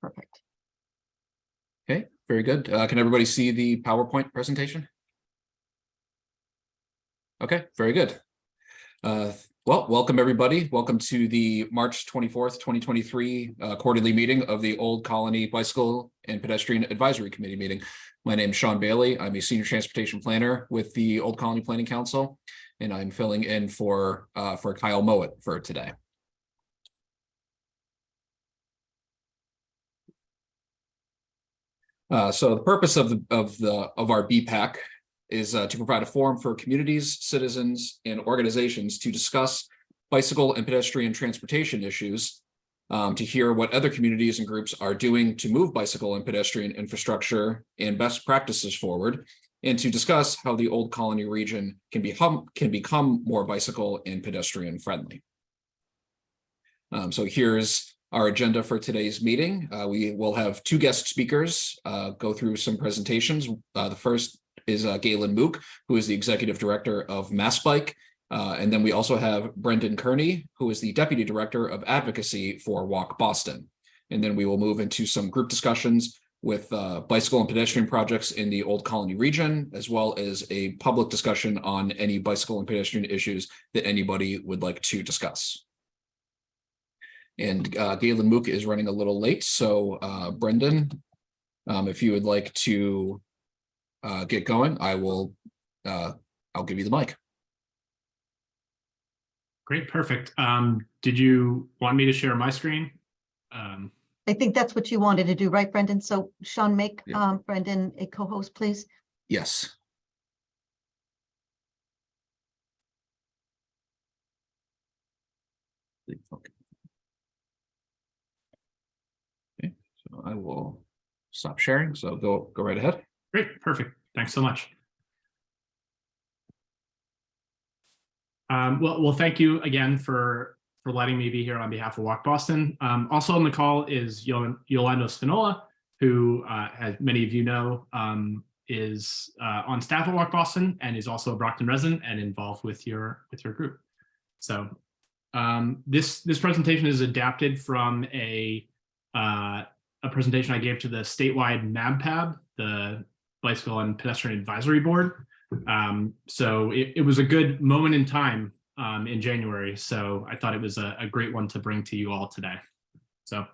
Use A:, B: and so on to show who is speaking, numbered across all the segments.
A: perfect.
B: Okay, very good. Can everybody see the PowerPoint presentation? Okay, very good. Well, welcome everybody. Welcome to the March 24th, 2023 quarterly meeting of the Old Colony Bicycle and Pedestrian Advisory Committee meeting. My name is Sean Bailey. I'm a senior transportation planner with the Old Colony Planning Council, and I'm filling in for Kyle Mowat for today. So the purpose of our BPAC is to provide a forum for communities, citizens, and organizations to discuss bicycle and pedestrian transportation issues, to hear what other communities and groups are doing to move bicycle and pedestrian infrastructure and best practices forward, and to discuss how the Old Colony region can become more bicycle and pedestrian friendly. So here's our agenda for today's meeting. We will have two guest speakers go through some presentations. The first is Galen Mook, who is the Executive Director of MassBike. And then we also have Brendan Kearney, who is the Deputy Director of Advocacy for Walk Boston. And then we will move into some group discussions with bicycle and pedestrian projects in the Old Colony region, as well as a public discussion on any bicycle and pedestrian issues that anybody would like to discuss. And Galen Mook is running a little late, so Brendan, if you would like to get going, I'll give you the mic.
C: Great, perfect. Did you want me to share my screen?
A: I think that's what you wanted to do, right, Brendan? So Sean, make Brendan a co-host, please.
B: Yes. Okay, so I will stop sharing. So go right ahead.
C: Great, perfect. Thanks so much. Well, thank you again for letting me be here on behalf of Walk Boston. Also on the call is Yolanda Spinola, who, as many of you know, is on staff at Walk Boston and is also a Brockton resident and involved with your group. So this presentation is adapted from a presentation I gave to the statewide MABPAB, the Bicycle and Pedestrian Advisory Board. So it was a good moment in time in January. So I thought it was a great one to bring to you all today. So,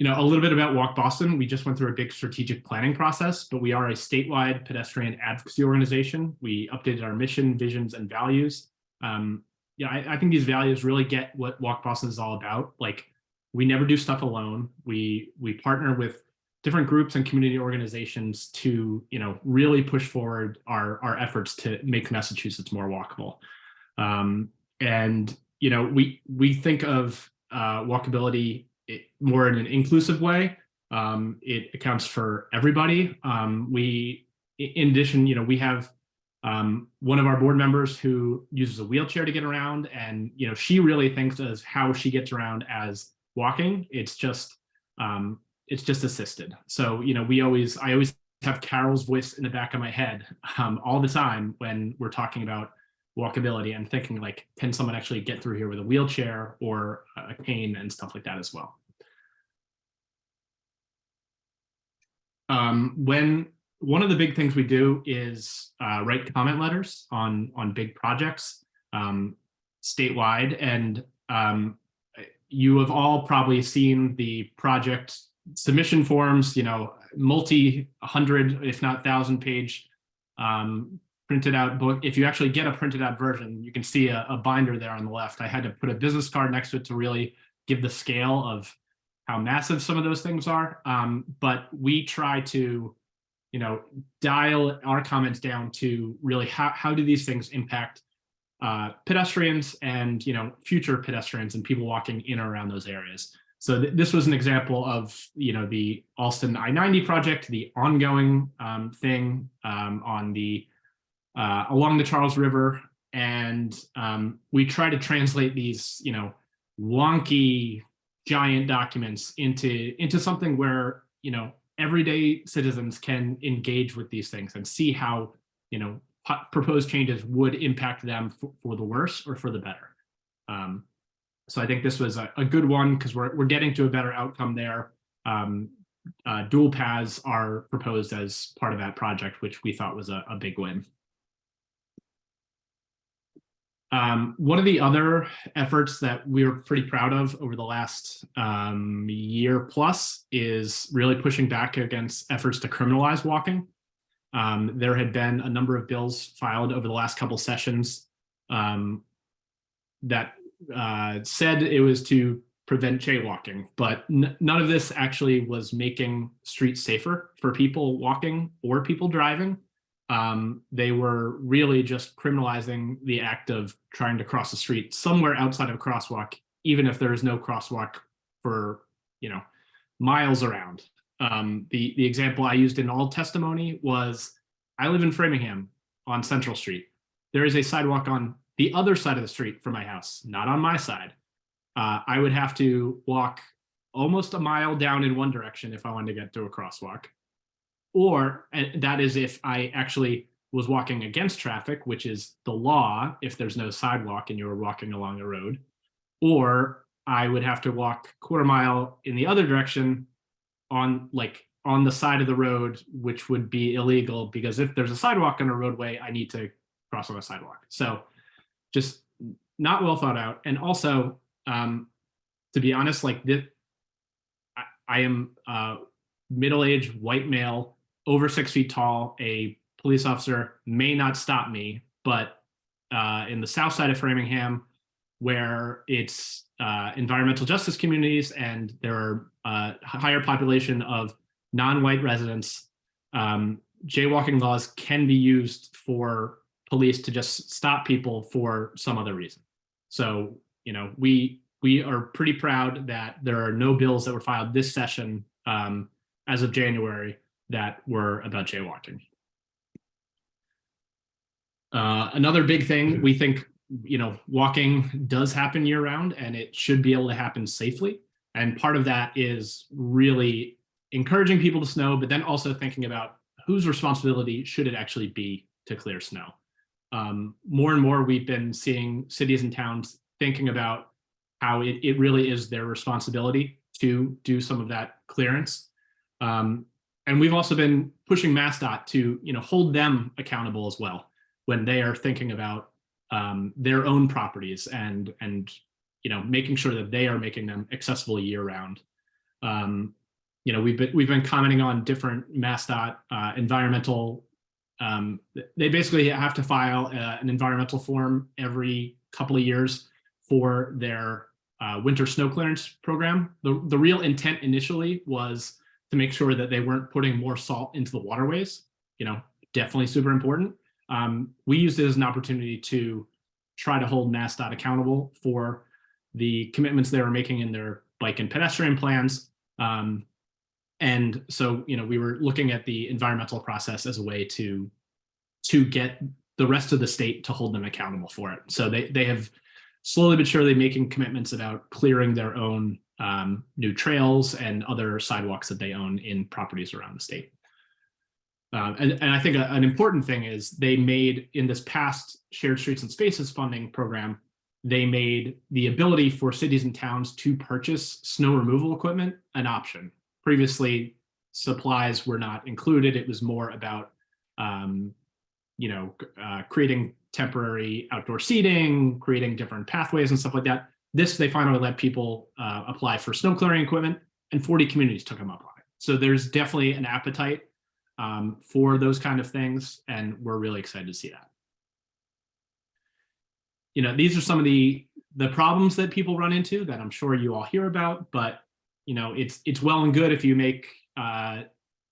C: a little bit about Walk Boston. We just went through a big strategic planning process, but we are a statewide pedestrian advocacy organization. We updated our mission, visions, and values. I think these values really get what Walk Boston is all about. Like, we never do stuff alone. We partner with different groups and community organizations to, really push forward our efforts to make Massachusetts more walkable. We think of walkability more in an inclusive way. It accounts for everybody. In addition, we have one of our board members who uses a wheelchair to get around, and she really thinks of how she gets around as walking. It's just assisted. So I always have Carol's voice in the back of my head all the time when we're talking about walkability and thinking, like, can someone actually get through here with a wheelchair or a cane and stuff like that as well. One of the big things we do is write comment letters on big projects statewide, and you have all probably seen the project submission forms, multi-hundred, if not 1,000-page printed out book. If you actually get a printed out version, you can see a binder there on the left. I had to put a business card next to it to really give the scale of how massive some of those things are. But we try to, dial our comments down to really how do these things impact pedestrians and, future pedestrians and people walking in or around those areas. So this was an example of, the Alston I-90 project, the ongoing thing on the along the Charles River, and we try to translate these, wonky, giant documents into something where, everyday citizens can engage with these things and see how, proposed changes would impact them for the worse or for the better. So I think this was a good one because we're getting to a better outcome there. Dual paths are proposed as part of that project, which we thought was a big win. One of the other efforts that we were pretty proud of over the last year plus is really pushing back against efforts to criminalize walking. There had been a number of bills filed over the last couple sessions that said it was to prevent jaywalking, but none of this actually was making streets safer for people walking or people driving. They were really just criminalizing the act of trying to cross the street somewhere outside of a crosswalk, even if there is no crosswalk for, miles around. The example I used in all testimony was, I live in Framingham on Central Street. There is a sidewalk on the other side of the street from my house, not on my side. I would have to walk almost a mile down in one direction if I wanted to get to a crosswalk. And that is if I actually was walking against traffic, which is the law if there's no sidewalk and you were walking along a road. Or I would have to walk a quarter mile in the other direction on the side of the road, which would be illegal because if there's a sidewalk on a roadway, I need to cross on a sidewalk. So just not well thought out. And also, to be honest, I am a middle-aged white male, over 6 feet tall. A police officer may not stop me, but in the south side of Framingham, where it's environmental justice communities and there are a higher population of non-white residents, jaywalking laws can be used for police to just stop people for some other reason. So, we are pretty proud that there are no bills that were filed this session as of January that were about jaywalking. Another big thing, we think, walking does happen year round and it should be able to happen safely. And part of that is really encouraging people to snow, but then also thinking about whose responsibility should it actually be to clear snow. More and more, we've been seeing cities and towns thinking about how it really is their responsibility to do some of that clearance. And we've also been pushing MassDOT to hold them accountable as well when they are thinking about their own properties and making sure that they are making them accessible year round. We've been commenting on different MassDOT environmental. They basically have to file an environmental form every couple of years for their winter snow clearance program. The real intent initially was to make sure that they weren't putting more salt into the waterways. Definitely super important. We used it as an opportunity to try to hold MassDOT accountable for the commitments they were making in their bike and pedestrian plans. And so, we were looking at the environmental process as a way to get the rest of the state to hold them accountable for it. So they have slowly but surely making commitments about clearing their own new trails and other sidewalks that they own in properties around the state. And I think an important thing is they made, in this past Shared Streets and Spaces funding program, they made the ability for cities and towns to purchase snow removal equipment an option. Previously, supplies were not included. It was more about, creating temporary outdoor seating, creating different pathways and stuff like that. This, they finally let people apply for snow clearing equipment, and 40 communities took them up on it. So there's definitely an appetite for those kind of things, and we're really excited to see that. These are some of the problems that people run into that I'm sure you all hear about, but it's well and good if you make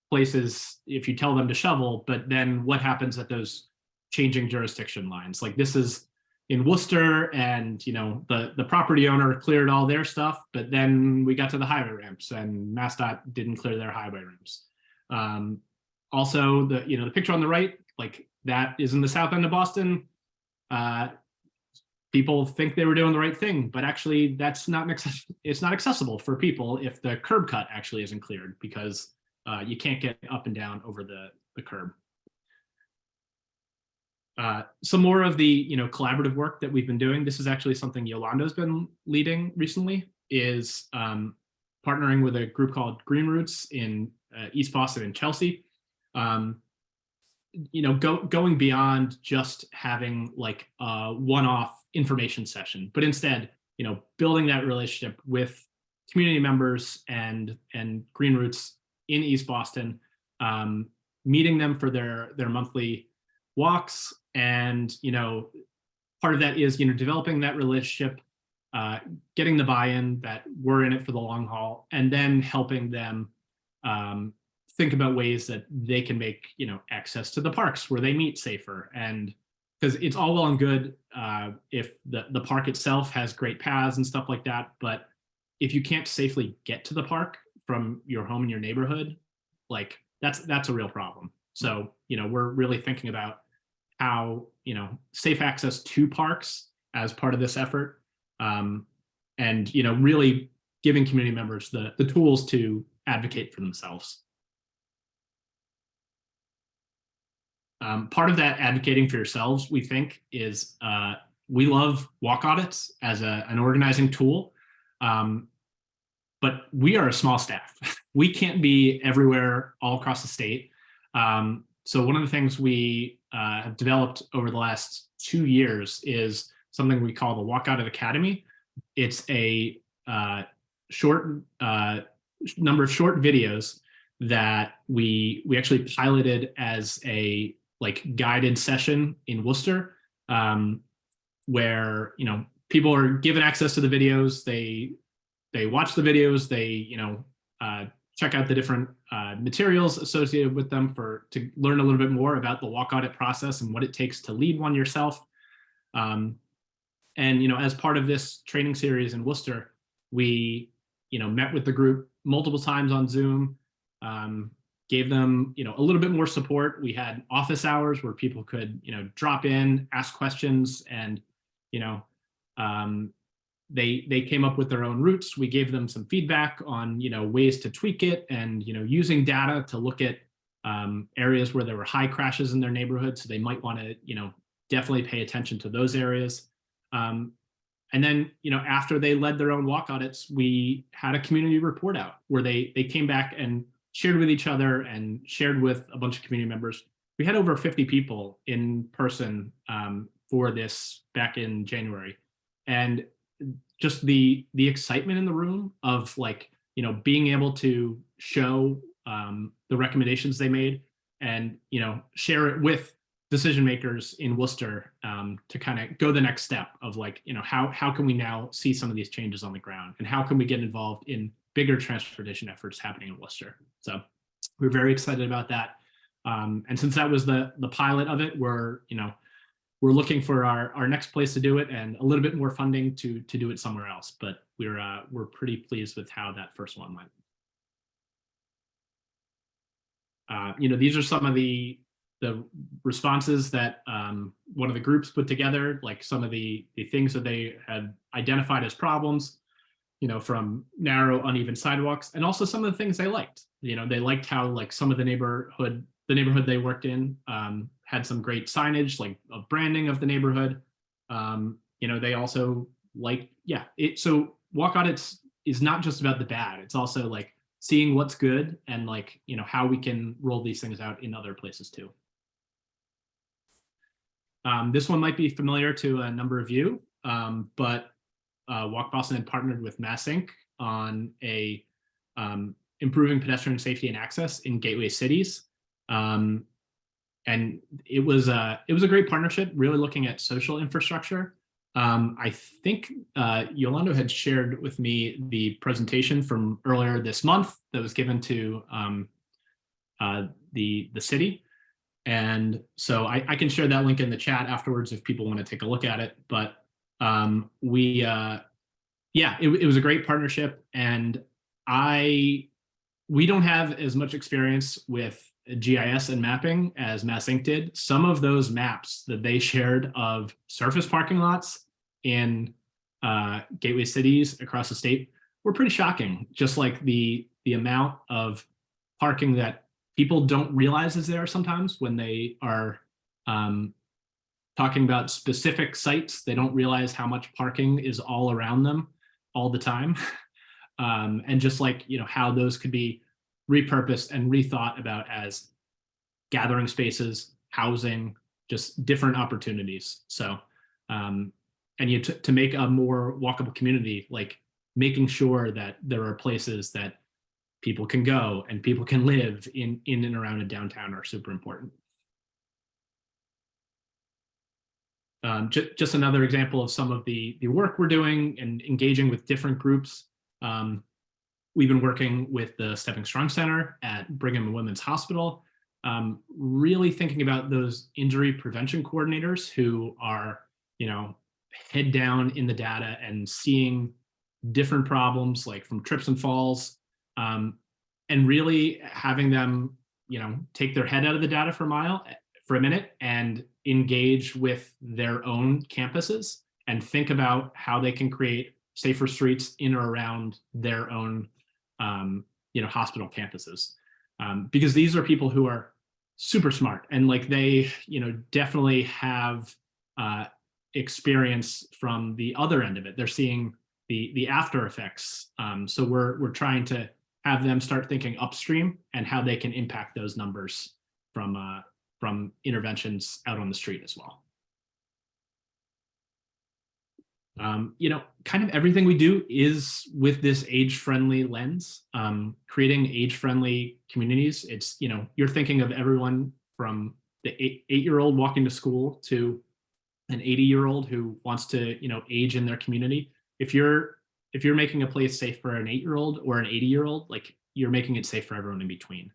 C: places, if you tell them to shovel, but then what happens at those changing jurisdiction lines? Like this is in Worcester, and the property owner cleared all their stuff, but then we got to the highway ramps and MassDOT didn't clear their highway ramps. Also, the picture on the right, like that is in the south end of Boston. People think they were doing the right thing, but actually it's not accessible for people if the curb cut actually isn't cleared, because you can't get up and down over the curb. Some more of the collaborative work that we've been doing. This is actually something Yolanda's been leading recently. Is partnering with a group called Green Roots in East Boston and Chelsea. Going beyond just having like a one-off information session, but instead, building that relationship with community members and Green Roots in East Boston, meeting them for their monthly walks, and part of that is developing that relationship, getting the buy-in that we're in it for the long haul, and then helping them think about ways that they can make access to the parks where they meet safer. And because it's all well and good if the park itself has great paths and stuff like that, but if you can't safely get to the park from your home in your neighborhood, like that's a real problem. So we're really thinking about how safe access to parks as part of this effort, and really giving community members the tools to advocate for themselves. Part of that advocating for yourselves, we think, is we love walk audits as an organizing tool, but we are a small staff. We can't be everywhere all across the state. So one of the things we have developed over the last 2 years is something we call the Walk Audit Academy. It's a short number of short videos that we actually piloted as a guided session in Worcester, where people are given access to the videos. They watch the videos. They check out the different materials associated with them to learn a little bit more about the walk audit process and what it takes to lead one yourself. And as part of this training series in Worcester, we met with the group multiple times on Zoom, gave them a little bit more support. We had office hours where people could drop in, ask questions, and they came up with their own routes. We gave them some feedback on ways to tweak it, and using data to look at areas where there were high crashes in their neighborhood, so they might want to definitely pay attention to those areas. And then after they led their own walk audits, we had a community report out where they came back and shared with each other and shared with a bunch of community members. We had over 50 people in person for this back in January, and just the excitement in the room of being able to show the recommendations they made, and share it with decision makers in Worcester to kind of go the next step of how can we now see some of these changes on the ground, and how can we get involved in bigger transportation efforts happening in Worcester. So we're very excited about that. And since that was the pilot of it, we're looking for our next place to do it, and a little bit more funding to do it somewhere else. But we're pretty pleased with how that first one went. These are some of the responses that one of the groups put together, like some of the things that they had identified as problems, from narrow, uneven sidewalks, and also some of the things they liked. They liked how some of the neighborhood they worked in had some great signage, of branding of the neighborhood. They also liked, so walk audits is not just about the bad. It's also seeing what's good, and how we can roll these things out in other places too. This one might be familiar to a number of you, but Walk Boston had partnered with Mass Inc. on a improving pedestrian safety and access in gateway cities. And it was a great partnership, really looking at social infrastructure. I think Yolanda had shared with me the presentation from earlier this month that was given to the city. And so I can share that link in the chat afterwards if people want to take a look at it. But it was a great partnership, and we don't have as much experience with GIS and mapping as Mass Inc. did. Some of those maps that they shared of surface parking lots in gateway cities across the state were pretty shocking. Just the amount of parking that people don't realize is there sometimes when they are talking about specific sites. They don't realize how much parking is all around them all the time. And just like, how those could be repurposed and rethought about as gathering spaces, housing, just different opportunities. So, and to make a more walkable community, like making sure that there are places that people can go and people can live in and around a downtown are super important. Just another example of some of the work we're doing and engaging with different groups. We've been working with the Stepping Strong Center at Brigham and Women's Hospital, really thinking about those injury prevention coordinators who are, head down in the data and seeing different problems like from trips and falls, and really having them, take their head out of the data for a minute and engage with their own campuses and think about how they can create safer streets in or around their own hospital campuses, because these are people who are super smart and like they definitely have experience from the other end of it. They're seeing the after effects, so we're trying to have them start thinking upstream and how they can impact those numbers from interventions out on the street as well. Kind of everything we do is with this age-friendly lens, creating age-friendly communities. It's, you're thinking of everyone from the eight-year-old walking to school to an 80-year-old who wants to, age in their community. If you're making a place safe for an 8-year-old or an 80-year-old, like you're making it safe for everyone in between.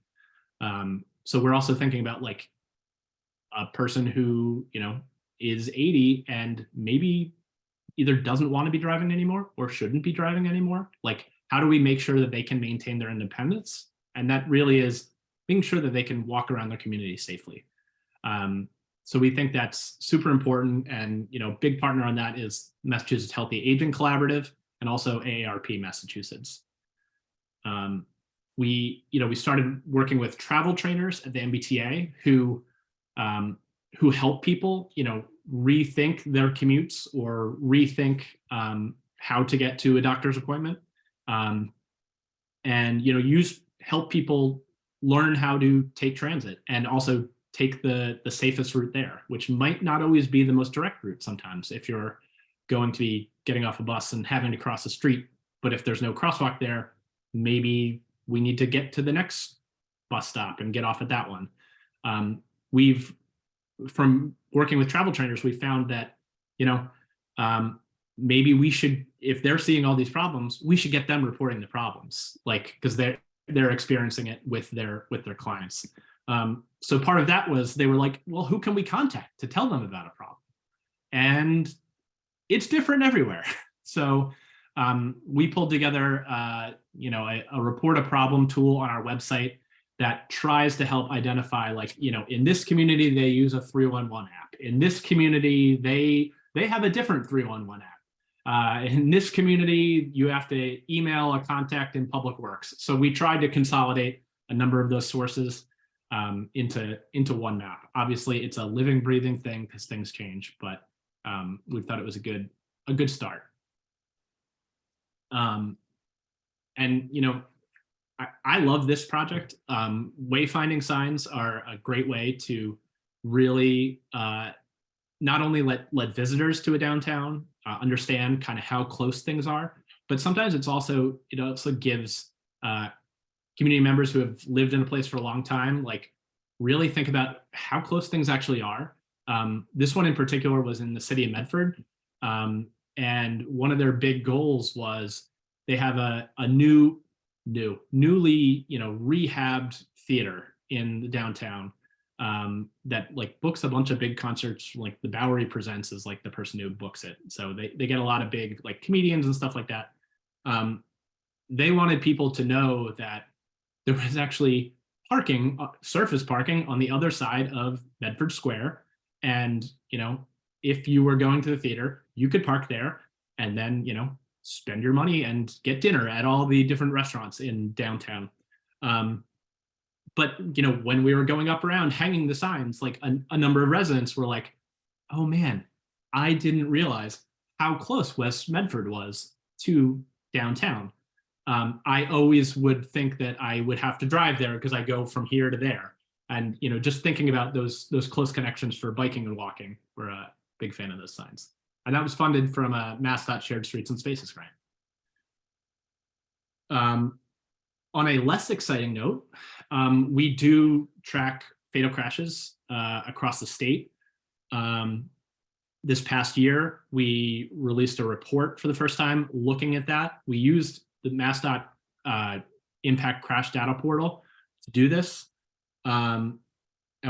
C: So we're also thinking about like a person who, is 80 and maybe either doesn't want to be driving anymore or shouldn't be driving anymore. Like, how do we make sure that they can maintain their independence? And that really is making sure that they can walk around their community safely. So we think that's super important. And, big partner on that is Massachusetts Healthy Aging Collaborative and also AARP Massachusetts. We started working with travel trainers at the MBTA who help people, rethink their commutes or rethink how to get to a doctor's appointment, and help people learn how to take transit and also take the safest route there, which might not always be the most direct route sometimes if you're going to be getting off a bus and having to cross the street. But if there's no crosswalk there, maybe we need to get to the next bus stop and get off at that one. From working with travel trainers, we found that, maybe we should, if they're seeing all these problems, we should get them reporting the problems, like, because they're experiencing it with their clients. So part of that was they were like, well, who can we contact to tell them about a problem? And it's different everywhere. So we pulled together, a report a problem tool on our website that tries to help identify, like, in this community, they use a 311 app. In this community, they have a different 311 app. In this community, you have to email a contact in Public Works. So we tried to consolidate a number of those sources into one map. Obviously, it's a living, breathing thing because things change, but we thought it was a good start. And I love this project. Wayfinding signs are a great way to really not only let visitors to a downtown understand kind of how close things are, but sometimes it also gives community members who have lived in a place for a long time, like, really think about how close things actually are. This one in particular was in the city of Medford. And one of their big goals was they have a newly rehabbed theater in the downtown that like books a bunch of big concerts. Like the Bowery Presents is like the person who books it, so they get a lot of big like comedians and stuff like that. They wanted people to know that there was actually parking, surface parking on the other side of Bedford Square, and if you were going to the theater, you could park there and then spend your money and get dinner at all the different restaurants in downtown. But when we were going up around hanging the signs, like a number of residents were like, oh man, I didn't realize how close West Medford was to downtown. I always would think that I would have to drive there because I go from here to there. And just thinking about those close connections for biking and walking, we're a big fan of those signs. And that was funded from a MassDOT Shared Streets and Spaces grant. On a less exciting note, we do track fatal crashes across the state. This past year, we released a report for the first time looking at that. We used the MassDOT Impact Crash Data Portal to do this. And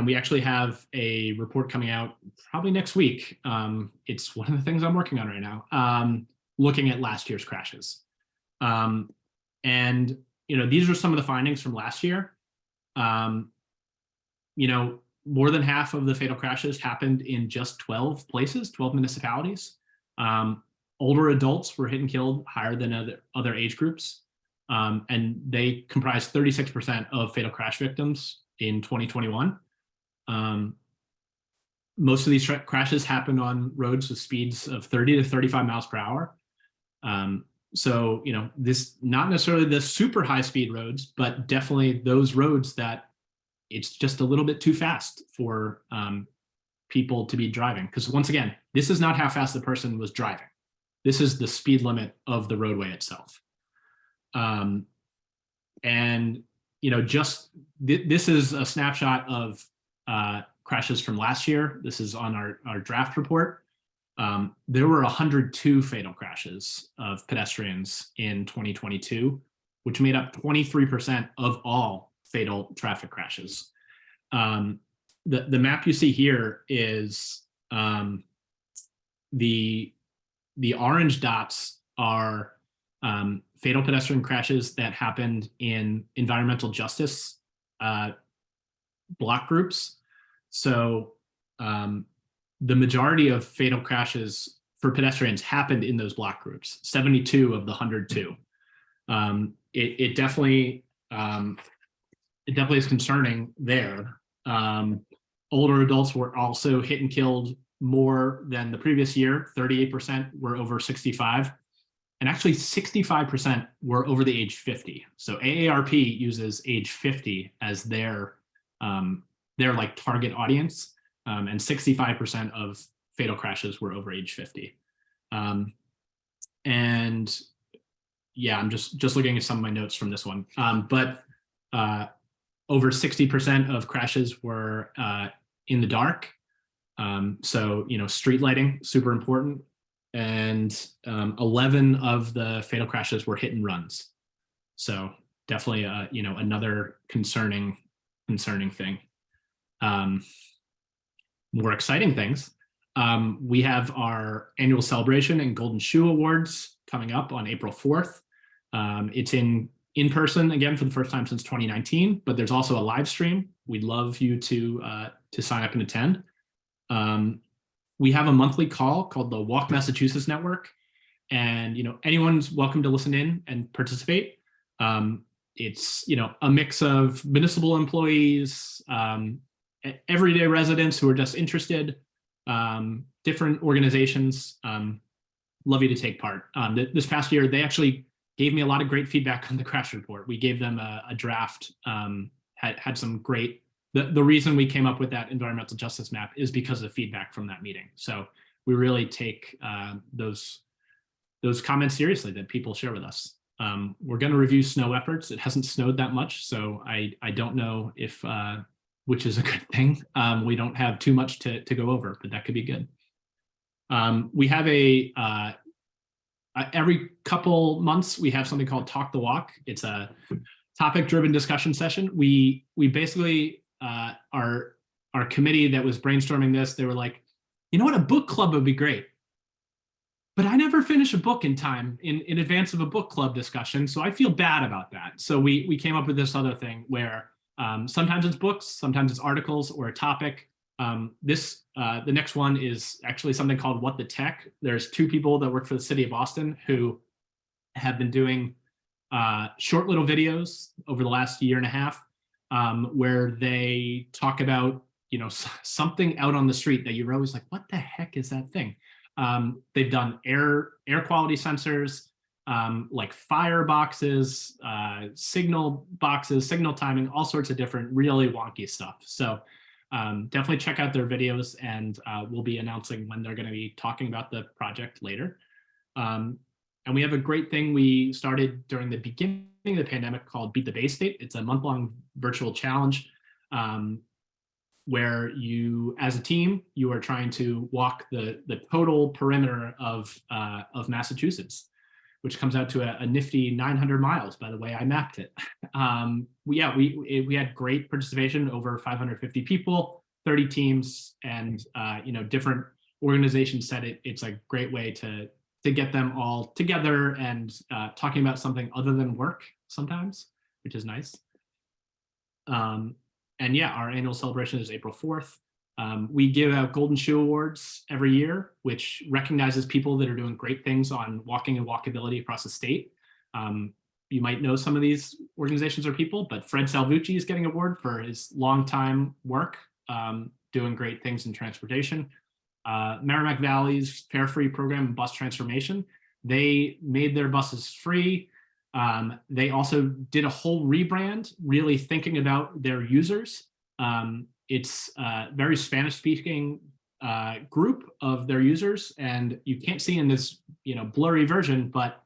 C: we actually have a report coming out probably next week. It's one of the things I'm working on right now, looking at last year's crashes. And these are some of the findings from last year. More than half of the fatal crashes happened in just 12 places, 12 municipalities. Older adults were hit and killed higher than other age groups. And they comprised 36% of fatal crash victims in 2021. Most of these crashes happened on roads with speeds of 30 to 35 miles per hour. So, this not necessarily the super high speed roads, but definitely those roads that it's just a little bit too fast for people to be driving. Because once again, this is not how fast the person was driving. This is the speed limit of the roadway itself. And this is a snapshot of crashes from last year. This is on our draft report. There were 102 fatal crashes of pedestrians in 2022, which made up 23% of all fatal traffic crashes. The map you see here is the orange dots are fatal pedestrian crashes that happened in environmental justice block groups. So the majority of fatal crashes for pedestrians happened in those block groups, 72 of the 102. It definitely is concerning there. Older adults were also hit and killed more than the previous year. 38% were over 65. And actually 65% were over the age 50. So AARP uses age 50 as their like target audience. And 65% of fatal crashes were over age 50. And yeah, I'm just looking at some of my notes from this one. But over 60% of crashes were in the dark. So, street lighting, super important. And 11 of the fatal crashes were hit and runs. So definitely, another concerning thing. More exciting things. We have our annual celebration and Golden Shoe Awards coming up on April 4th. It's in person again for the first time since 2019, but there's also a live stream. We'd love you to sign up and attend. We have a monthly call called the Walk Massachusetts Network, and anyone's welcome to listen in and participate. It's a mix of municipal employees, everyday residents who are just interested, different organizations. Love you to take part. This past year, they actually gave me a lot of great feedback on the crash report. We gave them a draft, had some great. The reason we came up with that environmental justice map is because of feedback from that meeting. So we really take those comments seriously that people share with us. We're going to review snow efforts. It hasn't snowed that much, so I don't know if which is a good thing. We don't have too much to go over, but that could be good. We have every couple months, we have something called Talk the Walk. It's a topic-driven discussion session. We basically, our committee that was brainstorming this, they were like, you know what, a book club would be great. But I never finish a book in time in advance of a book club discussion, so I feel bad about that. So we came up with this other thing where sometimes it's books, sometimes it's articles or a topic. The next one is actually something called What the Tech. There's two people that work for the city of Boston who have been doing short little videos over the last year and a half where they talk about you know, something out on the street that you're always like, what the heck is that thing? They've done air quality sensors, like fire boxes, signal boxes, signal timing, all sorts of different really wonky stuff. So definitely check out their videos, and we'll be announcing when they're going to be talking about the project later. And we have a great thing we started during the beginning of the pandemic called Beat the Bay State. It's a month-long virtual challenge where you, as a team, you are trying to walk the total perimeter of Massachusetts, which comes out to a nifty 900 miles, by the way I mapped it. We had great participation, over 550 people, 30 teams, and you know, different organizations said it's a great way to get them all together and talking about something other than work sometimes, which is nice. And yeah, our annual celebration is April 4th. We give out Golden Shoe Awards every year, which recognizes people that are doing great things on walking and walkability across the state. You might know some of these organizations or people, but Fred Salvucci is getting an award for his longtime work doing great things in transportation. Merrimack Valley's Fare Free program and bus transformation, they made their buses free. They also did a whole rebrand, really thinking about their users. It's a very Spanish-speaking group of their users, and you can't see in this, you know, blurry version, but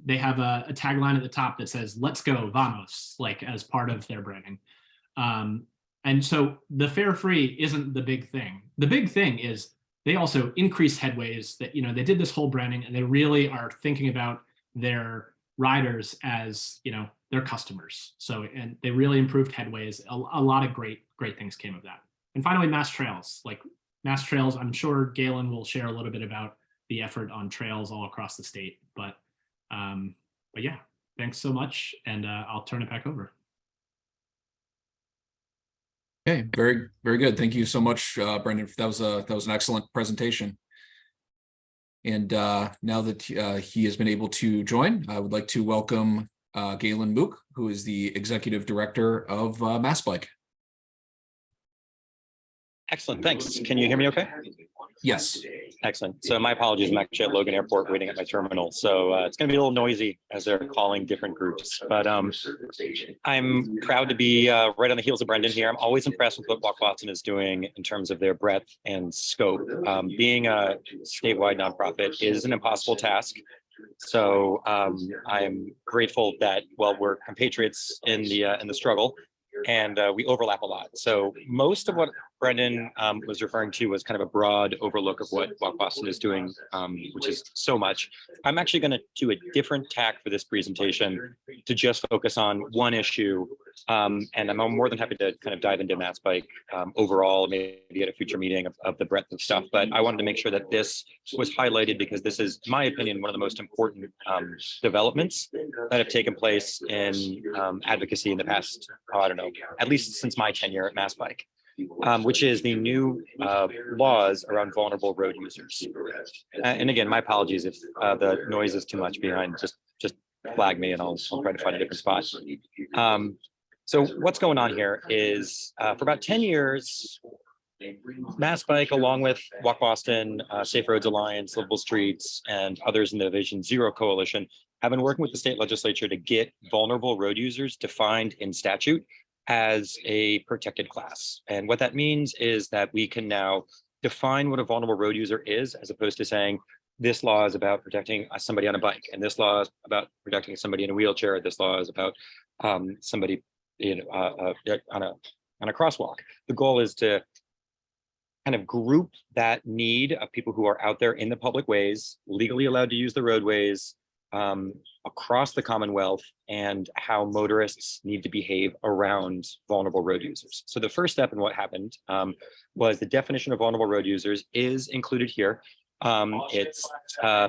C: they have a tagline at the top that says "Let's go, vamos," like as part of their branding. And so the fare free isn't the big thing. The big thing is they also increase headways. That, you know, they did this whole branding, and they really are thinking about their riders as, you know, their customers. So, and they really improved headways. A lot of great things came of that. And finally, mass trails. Like mass trails, I'm sure Galen will share a little bit about the effort on trails all across the state. But yeah, thanks so much, and I'll turn it back over.
B: Okay, very good. Thank you so much, Brendan. That was an excellent presentation. And now that he has been able to join, I would like to welcome Galen Mook, who is the Executive Director of MassBike.
D: Excellent, thanks. Can you hear me okay?
B: Yes.
D: Excellent. So my apologies, I'm actually at Logan Airport waiting at my terminal. So it's going to be a little noisy as they're calling different groups. But I'm proud to be right on the heels of Brendan here. I'm always impressed with what Walk Boston is doing in terms of their breadth and scope. Being a statewide nonprofit is an impossible task. So I'm grateful that, well, we're compatriots in the struggle, and we overlap a lot. So most of what Brendan was referring to was kind of a broad overlook of what Walk Boston is doing, which is so much. I'm actually going to do a different tack for this presentation to just focus on one issue. And I'm more than happy to kind of dive into MassBike overall, maybe at a future meeting of the breadth of stuff. But I wanted to make sure that this was highlighted because this is, in my opinion, one of the most important developments that have taken place in advocacy in the past, I don't know, at least since my tenure at MassBike. Which is the new laws around vulnerable road users. And again, my apologies if the noise is too much behind, just flag me and I'll try to find a different spot. So what's going on here is for about 10 years, MassBike, along with Walk Boston, Safe Roads Alliance, Livable Streets, and others in the Vision Zero Coalition have been working with the state legislature to get vulnerable road users defined in statute as a protected class. And what that means is that we can now define what a vulnerable road user is, as opposed to saying this law is about protecting somebody on a bike, and this law is about protecting somebody in a wheelchair, this law is about somebody on a crosswalk. The goal is to kind of group that need of people who are out there in the public ways, legally allowed to use the roadways, across the Commonwealth, and how motorists need to behave around vulnerable road users. So the first step in what happened was the definition of vulnerable road users is included here. It's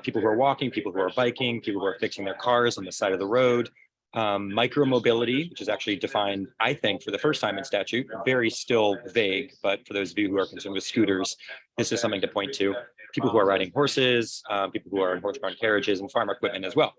D: people who are walking, people who are biking, people who are fixing their cars on the side of the road, micromobility, which is actually defined, I think, for the first time in statute, very still vague, but for those of you who are concerned with scooters, this is something to point to. People who are riding horses, people who are in horse-drawn carriages, and farm equipment as well.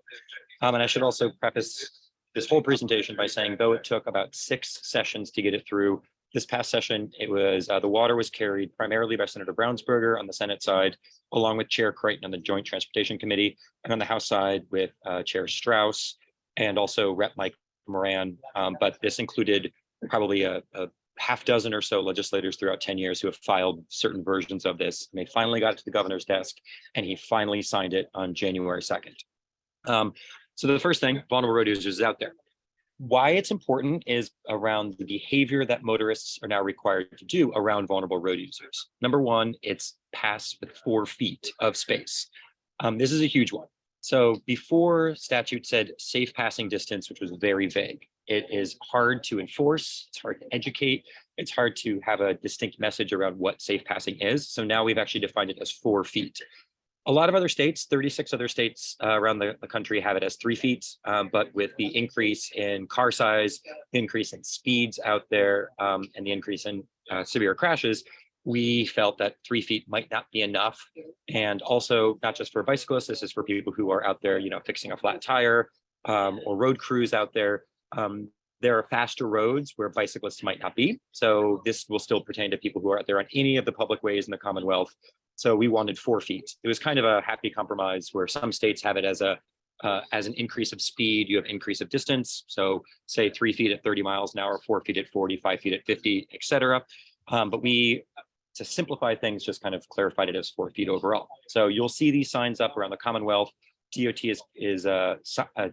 D: And I should also preface this whole presentation by saying, though it took about 6 sessions to get it through This past session, it was the water was carried primarily by Senator Brownsberger on the Senate side, along with Chair Creighton on the Joint Transportation Committee, and on the House side with Chair Strauss and also Rep. Mike Moran. But this included probably a half dozen or so legislators throughout 10 years who have filed certain versions of this. And they finally got it to the governor's desk, and he finally signed it on January 2nd. So the first thing, vulnerable road users is out there. Why it's important is around the behavior that motorists are now required to do around vulnerable road users. Number one, it's pass with 4 feet of space. This is a huge one. So before statute said safe passing distance, which was very vague. It is hard to enforce, it's hard to educate, it's hard to have a distinct message around what safe passing is. So now we've actually defined it as 4 feet. A lot of other states, 36 other states around the country have it as 3 feet, but with the increase in car size, the increase in speeds out there, and the increase in severe crashes, we felt that 3 feet might not be enough. And also not just for bicyclists, this is for people who are out there, fixing a flat tire or road crews out there. There are faster roads where bicyclists might not be. So this will still pertain to people who are out there on any of the public ways in the Commonwealth. So we wanted 4 feet. It was kind of a happy compromise where some states have it as an increase of speed, you have increase of distance. So say 3 feet at 30 miles an hour, 4 feet at 40, 5 feet at 50, et cetera. But we, to simplify things, just kind of clarified it as 4 feet overall. So you'll see these signs up around the Commonwealth. DOT is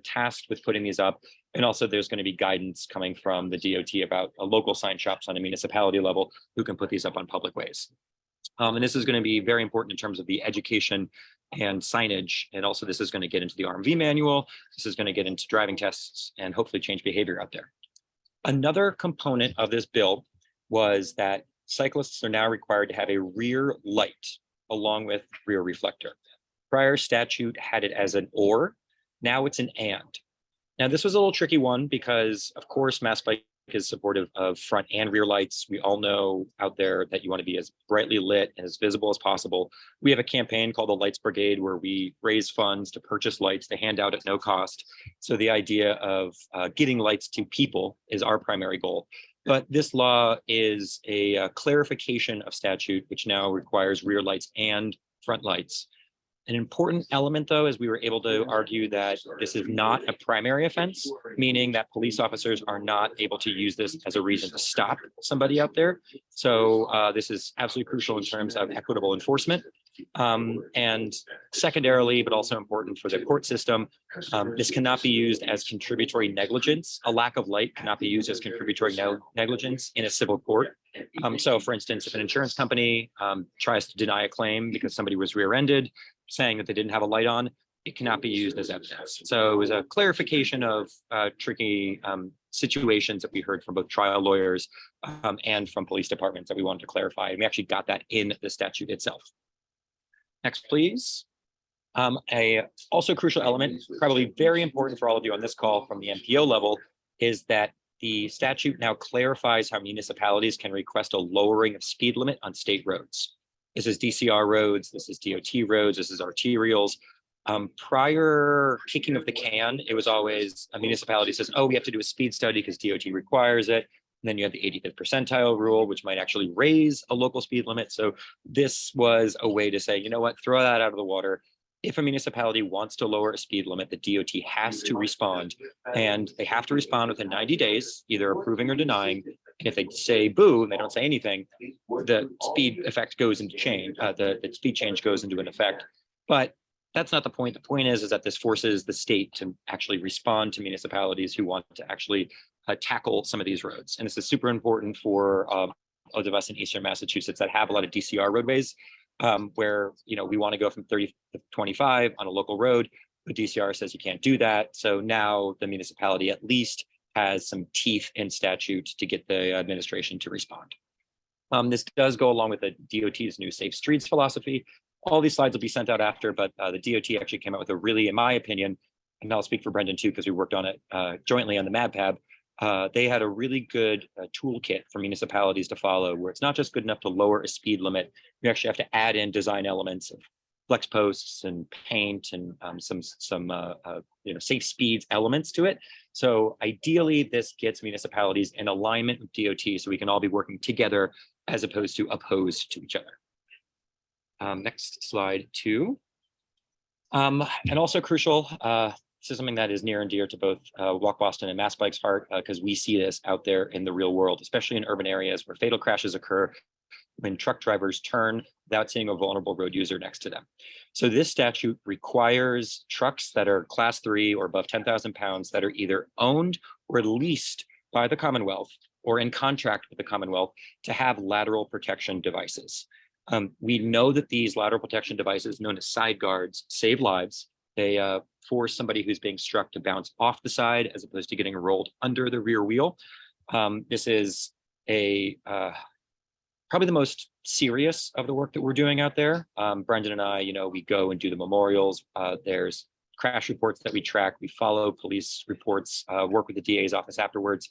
D: tasked with putting these up. And also there's going to be guidance coming from the DOT about local sign shops on a municipality level who can put these up on public ways. And this is going to be very important in terms of the education and signage. And also this is going to get into the RMV manual. This is going to get into driving tests and hopefully change behavior out there. Another component of this bill was that cyclists are now required to have a rear light along with rear reflector. Prior statute had it as an or, now it's an and. Now this was a little tricky one because of course Mass Bike is supportive of front and rear lights. We all know out there that you want to be as brightly lit and as visible as possible. We have a campaign called the Lights Brigade where we raise funds to purchase lights to hand out at no cost. So the idea of getting lights to people is our primary goal. But this law is a clarification of statute, which now requires rear lights and front lights. An important element, though, is we were able to argue that this is not a primary offense, meaning that police officers are not able to use this as a reason to stop somebody out there. So this is absolutely crucial in terms of equitable enforcement. And secondarily, but also important for the court system, this cannot be used as contributory negligence. A lack of light cannot be used as contributory negligence in a civil court. So for instance, if an insurance company tries to deny a claim because somebody was rear-ended, saying that they didn't have a light on, it cannot be used as evidence. So it was a clarification of tricky situations that we heard from both trial lawyers and from police departments that we wanted to clarify. And we actually got that in the statute itself. Next, please. A also crucial element, probably very important for all of you on this call from the MPO level, is that the statute now clarifies how municipalities can request a lowering of speed limit on state roads. This is DCR roads, this is DOT roads, this is arterials. Prior kicking of the can, it was always a municipality says, oh, we have to do a speed study because DOT requires it. And then you have the 85th percentile rule, which might actually raise a local speed limit. So this was a way to say, you know what, throw that out of the water. If a municipality wants to lower a speed limit, the DOT has to respond, and they have to respond within 90 days, either approving or denying. And if they say boo and they don't say anything, the speed effect goes into change. The speed change goes into an effect. But that's not the point. The point is that this forces the state to actually respond to municipalities who want to actually tackle some of these roads. And this is super important for those of us in Eastern Massachusetts that have a lot of DCR roadways. Where we want to go from 30 to 25 on a local road, but DCR says you can't do that. So now the municipality at least has some teeth in statute to get the administration to respond. This does go along with the DOT's new Safe Streets philosophy. All these slides will be sent out after, but the DOT actually came out with a really, in my opinion, and I'll speak for Brendan too, because we worked on it jointly on the MADPAB. They had a really good toolkit for municipalities to follow, where it's not just good enough to lower a speed limit. You actually have to add in design elements of flex posts and paint and some safe speeds elements to it. So ideally, this gets municipalities in alignment with DOT, so we can all be working together as opposed to opposed to each other. Next slide 2. And also crucial, this is something that is near and dear to both Walk Boston and Mass Bike's heart, because we see this out there in the real world, especially in urban areas where fatal crashes occur when truck drivers turn without seeing a vulnerable road user next to them. So this statute requires trucks that are class 3 or above 10,000 pounds that are either owned or leased by the Commonwealth or in contract with the Commonwealth to have lateral protection devices. We know that these lateral protection devices, known as side guards, save lives. They force somebody who's being struck to bounce off the side as opposed to getting rolled under the rear wheel. This is probably the most serious of the work that we're doing out there. Brendan and I, we go and do the memorials. There's crash reports that we track. We follow police reports, work with the DA's office afterwards.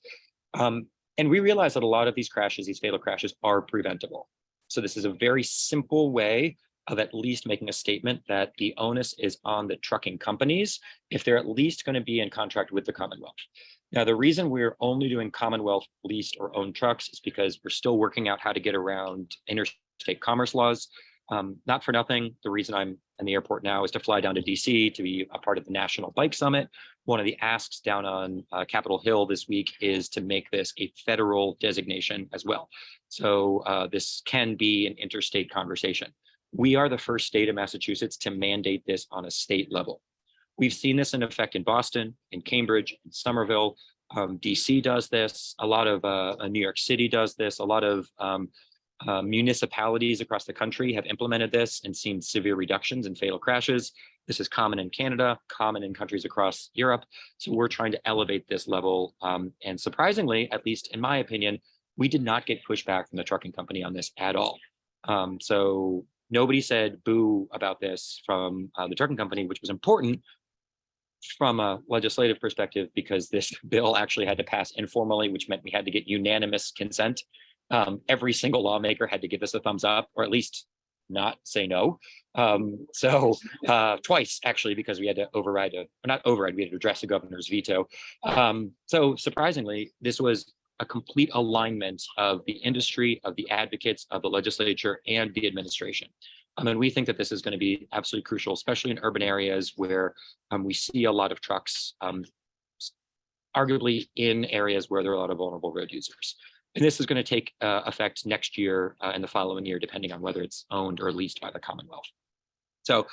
D: And we realize that a lot of these crashes, these fatal crashes, are preventable. So this is a very simple way of at least making a statement that the onus is on the trucking companies if they're at least going to be in contract with the Commonwealth. Now, the reason we're only doing Commonwealth leased or owned trucks is because we're still working out how to get around interstate commerce laws. Not for nothing, the reason I'm in the airport now is to fly down to DC to be a part of the National Bike Summit. One of the asks down on Capitol Hill this week is to make this a federal designation as well. So this can be an interstate conversation. We are the first state in Massachusetts to mandate this on a state level. We've seen this in effect in Boston, in Cambridge, in Somerville. DC does this. A lot of New York City does this. A lot of municipalities across the country have implemented this and seen severe reductions in fatal crashes. This is common in Canada, common in countries across Europe. So we're trying to elevate this level. And surprisingly, at least in my opinion, we did not get pushback from the trucking company on this at all. So nobody said boo about this from the trucking company, which was important from a legislative perspective, because this bill actually had to pass informally, which meant we had to get unanimous consent. Every single lawmaker had to give us a thumbs up, or at least not say no. Twice actually, because we had to we had to address the governor's veto. So surprisingly, this was a complete alignment of the industry, of the advocates, of the legislature, and the administration. And we think that this is going to be absolutely crucial, especially in urban areas where we see a lot of trucks, arguably in areas where there are a lot of vulnerable road users. And this is going to take effect next year and the following year, depending on whether it's owned or leased by the Commonwealth. So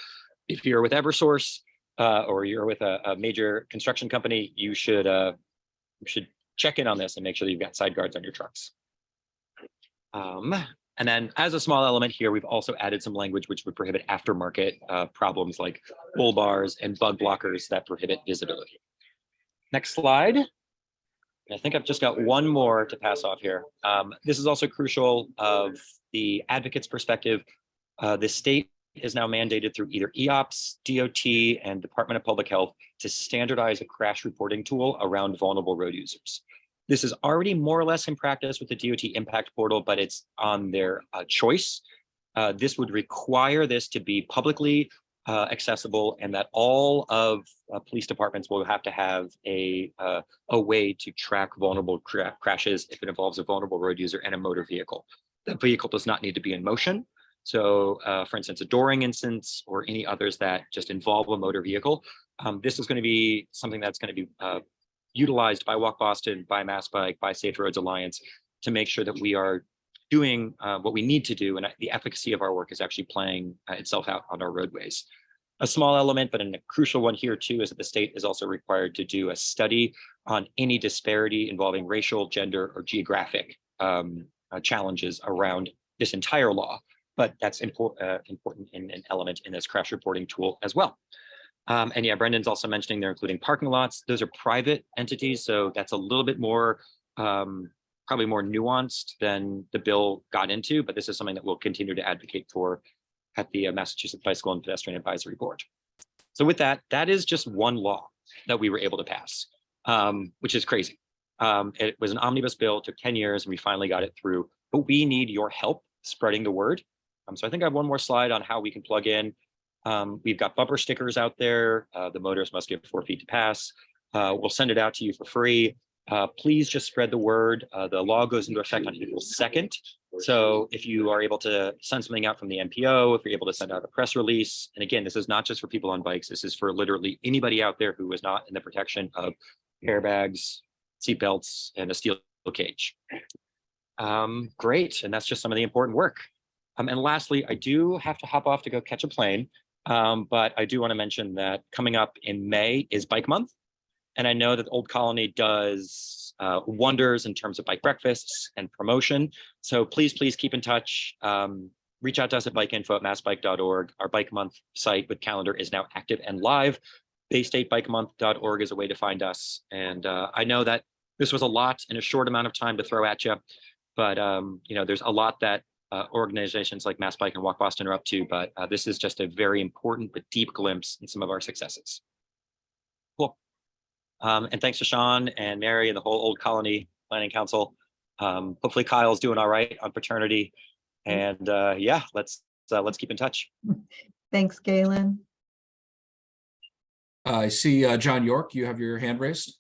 D: if you're with Eversource or you're with a major construction company, you should check in on this and make sure that you've got side guards on your trucks. And then as a small element here, we've also added some language which would prohibit aftermarket problems like bull bars and bug blockers that prohibit visibility. Next slide. I think I've just got one more to pass off here. This is also crucial of the advocate's perspective. The state is now mandated through either EOPS, DOT, and Department of Public Health to standardize a crash reporting tool around vulnerable road users. This is already more or less in practice with the DOT impact portal, but it's on their choice. This would require this to be publicly accessible, and that all of police departments will have to have a way to track vulnerable crashes if it involves a vulnerable road user and a motor vehicle. The vehicle does not need to be in motion. So for instance, a dooring instance or any others that just involve a motor vehicle, this is going to be something that's going to be utilized by Walk Boston, by Mass Bike, by Safe Roads Alliance to make sure that we are doing what we need to do, and the efficacy of our work is actually playing itself out on our roadways. A small element, but a crucial one here too, is that the state is also required to do a study on any disparity involving racial, gender, or geographic challenges around this entire law. But that's important in an element in this crash reporting tool as well. And yeah, Brendan's also mentioning they're including parking lots. Those are private entities, so that's a little bit more, probably more nuanced than the bill got into, but this is something that we'll continue to advocate for at the Massachusetts Bicycle and Pedestrian Advisory Board. So with that, that is just one law that we were able to pass, which is crazy. It was an omnibus bill, took 10 years, and we finally got it through, but we need your help spreading the word. So I think I have one more slide on how we can plug in. We've got bumper stickers out there. The motorist must give 4 feet to pass. We'll send it out to you for free. Please just spread the word. The law goes into effect on April 2nd. So if you are able to send something out from the NPO, if you're able to send out a press release, and again, this is not just for people on bikes. This is for literally anybody out there who is not in the protection of airbags, seatbelts, and a steel cage. Great, and that's just some of the important work. And lastly, I do have to hop off to go catch a plane, but I do want to mention that coming up in May is Bike Month. And I know that the Old Colony does wonders in terms of bike breakfasts and promotion. So please keep in touch. Reach out to us at bikeinfo@massbike.org. Our Bike Month site with calendar is now active and live. BayStateBikeMonth.org is a way to find us. And I know that this was a lot in a short amount of time to throw at you, but there's a lot that organizations like Mass Bike and Walk Boston are up to, but this is just a very important but deep glimpse in some of our successes. Cool. And thanks to Sean and Mary and the whole Old Colony Planning Council. Hopefully Kyle's doing all right on paternity. And yeah, let's keep in touch.
A: Thanks, Galen.
B: I see John York, you have your hand raised.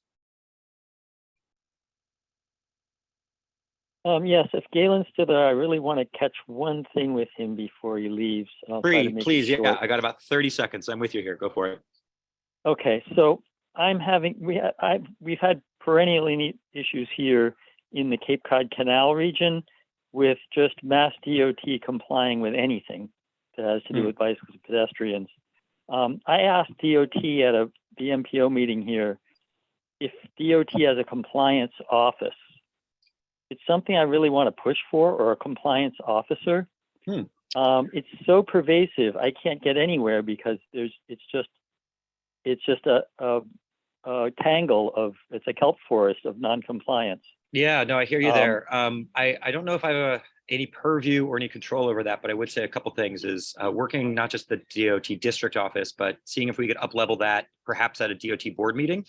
E: Yes, if Galen's still there, I really want to catch one thing with him before he leaves. I'll try to make it
D: Please, yeah,
E: short.
D: I got about 30 seconds. I'm with you here. Go for it.
E: Okay, so we've had perennially issues here in the Cape Cod Canal region with just Mass DOT complying with anything that has to do with bicycles and pedestrians. I asked DOT at the MPO meeting here if DOT has a compliance office. It's something I really want to push for, or a compliance officer. It's so pervasive, I can't get anywhere because it's just a tangle of, it's a kelp forest of non-compliance.
D: Yeah, no, I hear you there. I don't know if I have any purview or any control over that, but I would say a couple things is working not just the DOT district office, but seeing if we could up-level that perhaps at a DOT board meeting.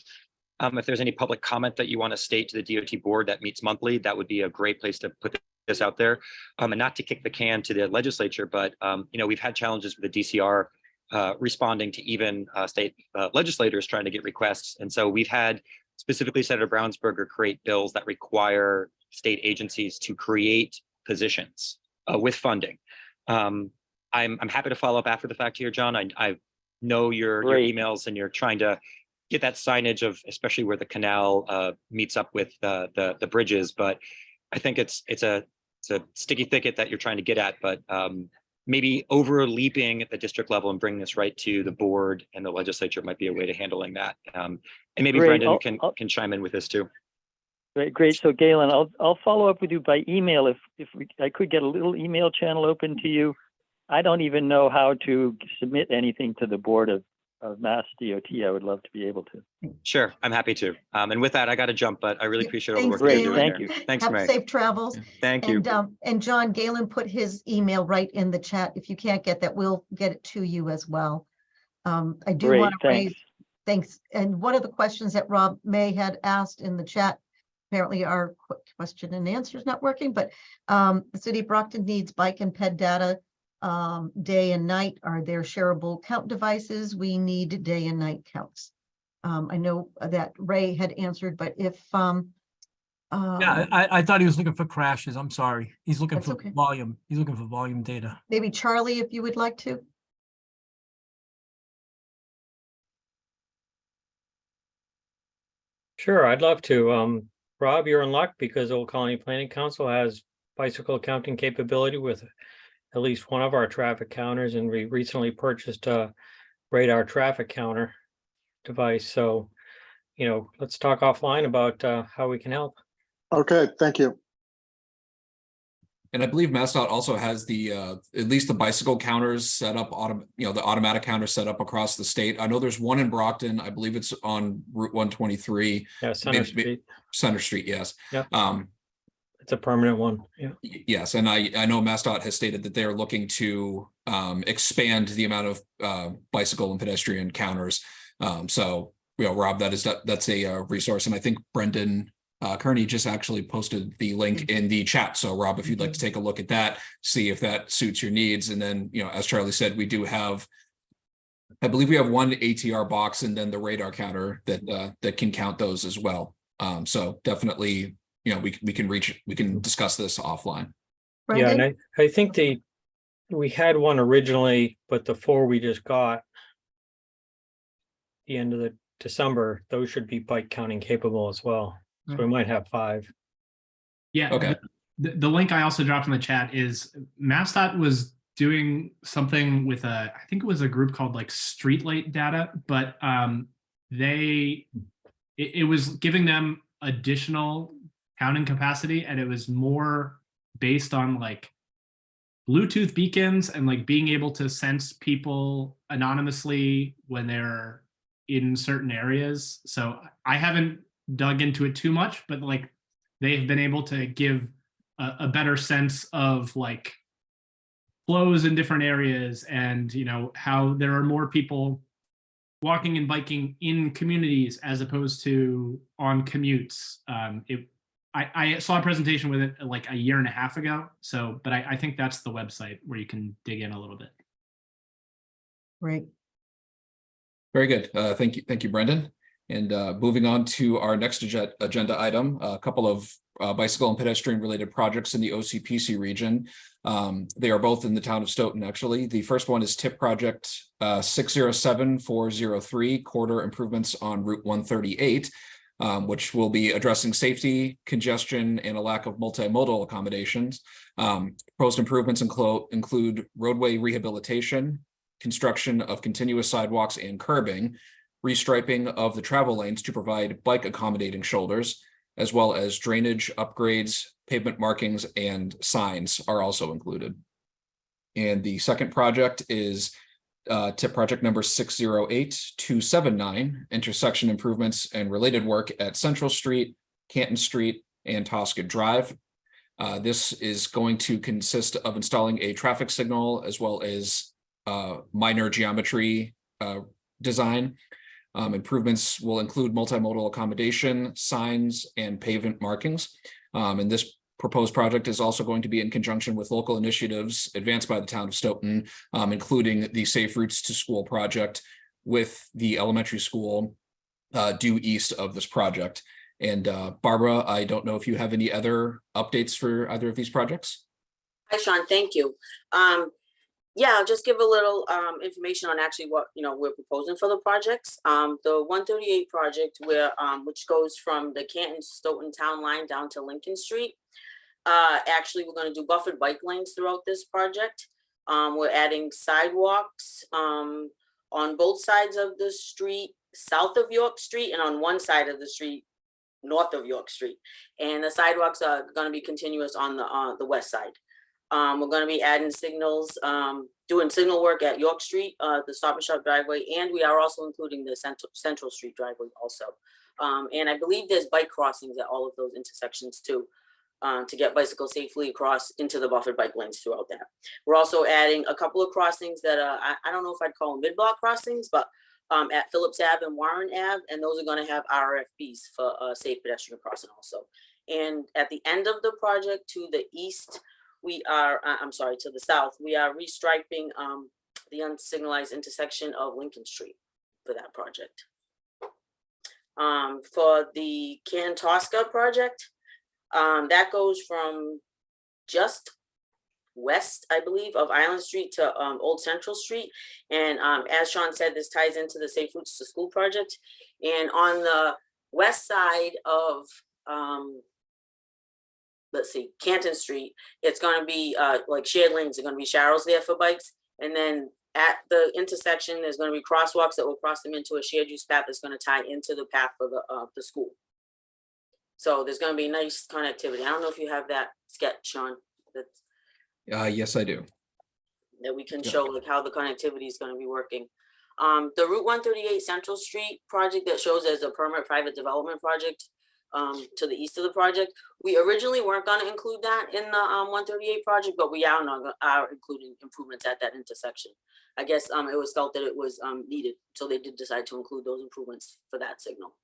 D: If there's any public comment that you want to state to the DOT board that meets monthly, that would be a great place to put this out there. And not to kick the can to the legislature, but we've had challenges with the DCR responding to even state legislators trying to get requests. And so we've had specifically Senator Brownsberger create bills that require state agencies to create positions with funding. I'm happy to follow up after the fact here, John. I know your emails and you're trying to get that signage of, especially where the canal meets up with the bridges, but I think it's a sticky thicket that you're trying to get at, but maybe overleaping at the district level and bringing this right to the board and the legislature might be a way to handling that. And maybe Brendan can chime in with this too.
E: Great. So Galen, I'll follow up with you by email if I could get a little email channel open to you. I don't even know how to submit anything to the board of Mass DOT. I would love to be able to.
D: Sure, I'm happy to. And with that, I got to jump, but I really appreciate all the work
A: Thanks,
D: you're doing.
E: Thank you.
D: Thanks,
A: Have
D: Mary.
A: safe travels.
D: Thank you.
A: And John, Galen put his email right in the chat. If you can't get that, we'll get it to you as well. I do want to raise, thanks. And one of the questions that Rob May had asked in the chat, apparently our question and answer is not working, but the city of Brockton needs bike and ped data day and night. Are there shareable count devices? We need day and night counts. I know that Ray had answered, but if
F: yeah, I thought he was looking for crashes. I'm sorry. He's looking
A: That's
F: for
A: okay.
F: volume. He's looking for volume data.
A: maybe Charlie, if you would like to.
G: Sure, I'd love to. Rob, you're in luck because Old Colony Planning Council has bicycle counting capability with at least one of our traffic counters, and we recently purchased a radar traffic counter device. So, let's talk offline about how we can help.
H: Okay, thank you.
B: And I believe MassDOT also has the at least the bicycle counters set up, the automatic counter set up across the state. I know there's one in Brockton. I believe it's on Route 123.
G: Yeah, Center Street.
B: Center Street, yes.
G: Yeah. It's a permanent one. Yeah.
B: Yes, and I know MassDOT has stated that they are looking to expand the amount of bicycle and pedestrian counters. So, Rob, that's a resource, and I think Brendan Kearney just actually posted the link in the chat. So Rob, if you'd like to take a look at that, see if that suits your needs. And then, as Charlie said, we do have I believe we have one ATR box and then the radar counter that can count those as well. So definitely, we can discuss this offline.
G: Yeah,
A: Brendan?
G: and I think we had one originally, but the 4 we just got the end of the December, those should be bike counting capable as well. So we might have 5.
C: Yeah.
B: Okay.
C: The link I also dropped in the chat is MassDOT was doing something with I think it was a group called like Streetlight Data, but it was giving them additional counting capacity, and it was more based on like Bluetooth beacons and like being able to sense people anonymously when they're in certain areas. So I haven't dug into it too much, but like they've been able to give a better sense of like flows in different areas, and how there are more people walking and biking in communities as opposed to on commutes. I saw a presentation with it like a year and a half ago. So, but I think that's the website where you can dig in a little bit.
A: Great.
B: Very good. Thank you, Brendan. And moving on to our next agenda item, a couple of bicycle and pedestrian related projects in the OCPC region. They are both in the town of Stoughton, actually. The first one is TIP project 607403, corridor improvements on Route 138, which will be addressing safety, congestion, and a lack of multimodal accommodations. Proposed improvements include roadway rehabilitation, construction of continuous sidewalks and curbing, restriping of the travel lanes to provide bike accommodating shoulders, as well as drainage upgrades, pavement markings, and signs are also included. And the second project is TIP project number 608279, intersection improvements and related work at Central Street, Canton Street, and Tosca Drive. This is going to consist of installing a traffic signal as well as minor geometry design. Improvements will include multimodal accommodation, signs, and pavement markings. And this proposed project is also going to be in conjunction with local initiatives advanced by the town of Stoughton, including the Safe Routes to School project with the elementary school due east of this project. And Barbara, I don't know if you have any other updates for either of these projects.
I: Hi, Sean. Thank you. Yeah, I'll just give a little information on actually what we're proposing for the projects. The 138 project, which goes from the Canton Stoughton town line down to Lincoln Street. Actually, we're going to do buffered bike lanes throughout this project. We're adding sidewalks on both sides of the street, south of York Street, and on one side of the street, north of York Street. And the sidewalks are going to be continuous on the west side. We're going to be adding signals, doing signal work at York Street, the Stop and Shop driveway, and we are also including the Central Street driveway also. And I believe there's bike crossings at all of those intersections too, to get bicycles safely across into the buffered bike lanes throughout that. We're also adding a couple of crossings that I don't know if I'd call them mid-block crossings, but at Phillips Ave and Warren Ave, and those are going to have RFBs for safe pedestrian crossing also. And at the end of the project to the east, we are, to the south, we are restriping the unsignalized intersection of Lincoln Street for that project. For the Canton Tosca project, that goes from just west, I believe, of Island Street to Old Central Street. And as Sean said, this ties into the Safe Routes to School project. And on the west side of Canton Street, it's going to be like shared lanes. There are going to be sharrows there for bikes. And then at the intersection, there's going to be crosswalks that will cross them into a shared use path that's going to tie into the path for the school. So there's going to be nice connectivity. I don't know if you have that sketch, Sean.
B: Yes, I do.
I: That we can show like how the connectivity is going to be working. The Route 138 Central Street project that shows as a permanent private development project to the east of the project. We originally weren't going to include that in the 138 project, but we are including improvements at that intersection. I guess it was felt that it was needed, so they did decide to include those improvements for that signal.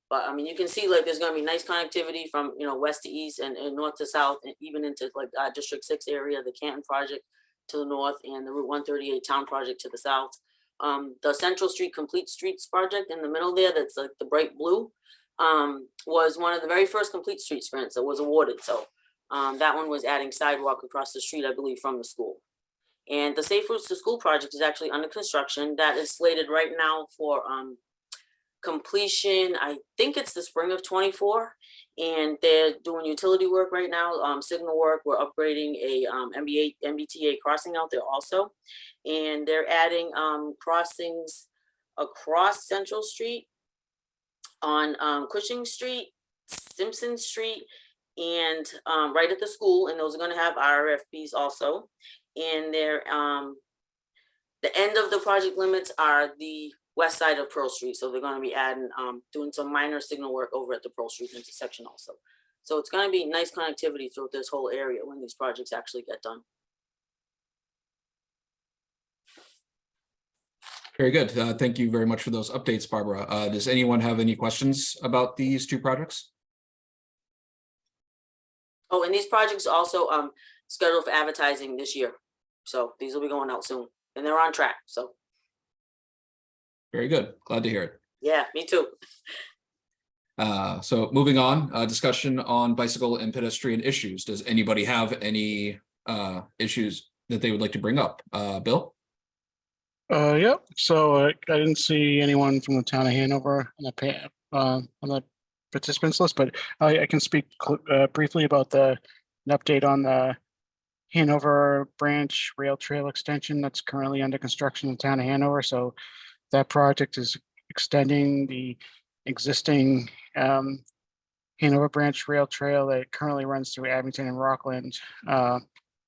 I: But I mean, you can see like there's going to be nice connectivity from west to east and north to south, and even into like District 6 area, the Canton project to the north, and the Route 138 town project to the south. The Central Street Complete Streets project in the middle there, that's like the bright blue, was one of the very first complete streets grants that was awarded. So that one was adding sidewalk across the street, I believe, from the school. And the Safe Routes to School project is actually under construction. That is slated right now for completion. I think it's the spring of 24, and they're doing utility work right now, signal work. We're upgrading a MBTA crossing out there also, and they're adding crossings across Central Street, on Cushing Street, Simpson Street, and right at the school, and those are going to have RFPs also. And they're the end of the project limits are the west side of Pearl Street, so they're going to be adding doing some minor signal work over at the Pearl Street intersection also. So it's going to be nice connectivity through this whole area when these projects actually get done.
B: Very good. Thank you very much for those updates, Barbara. Does anyone have any questions about these two projects?
I: Oh, and these projects also scheduled for advertising this year. So these will be going out soon, and they're on track. So
B: very good. Glad to hear it.
I: Yeah, me too.
B: So moving on, discussion on bicycle and pedestrian issues. Does anybody have any issues that they would like to bring up? Bill?
H: Yep. So I didn't see anyone from the town of Hanover on the participants list, but I can speak briefly about an update on the Hanover Branch Rail Trail extension that's currently under construction in the town of Hanover. So that project is extending the existing Hanover Branch Rail Trail that currently runs through Abington and Rockland.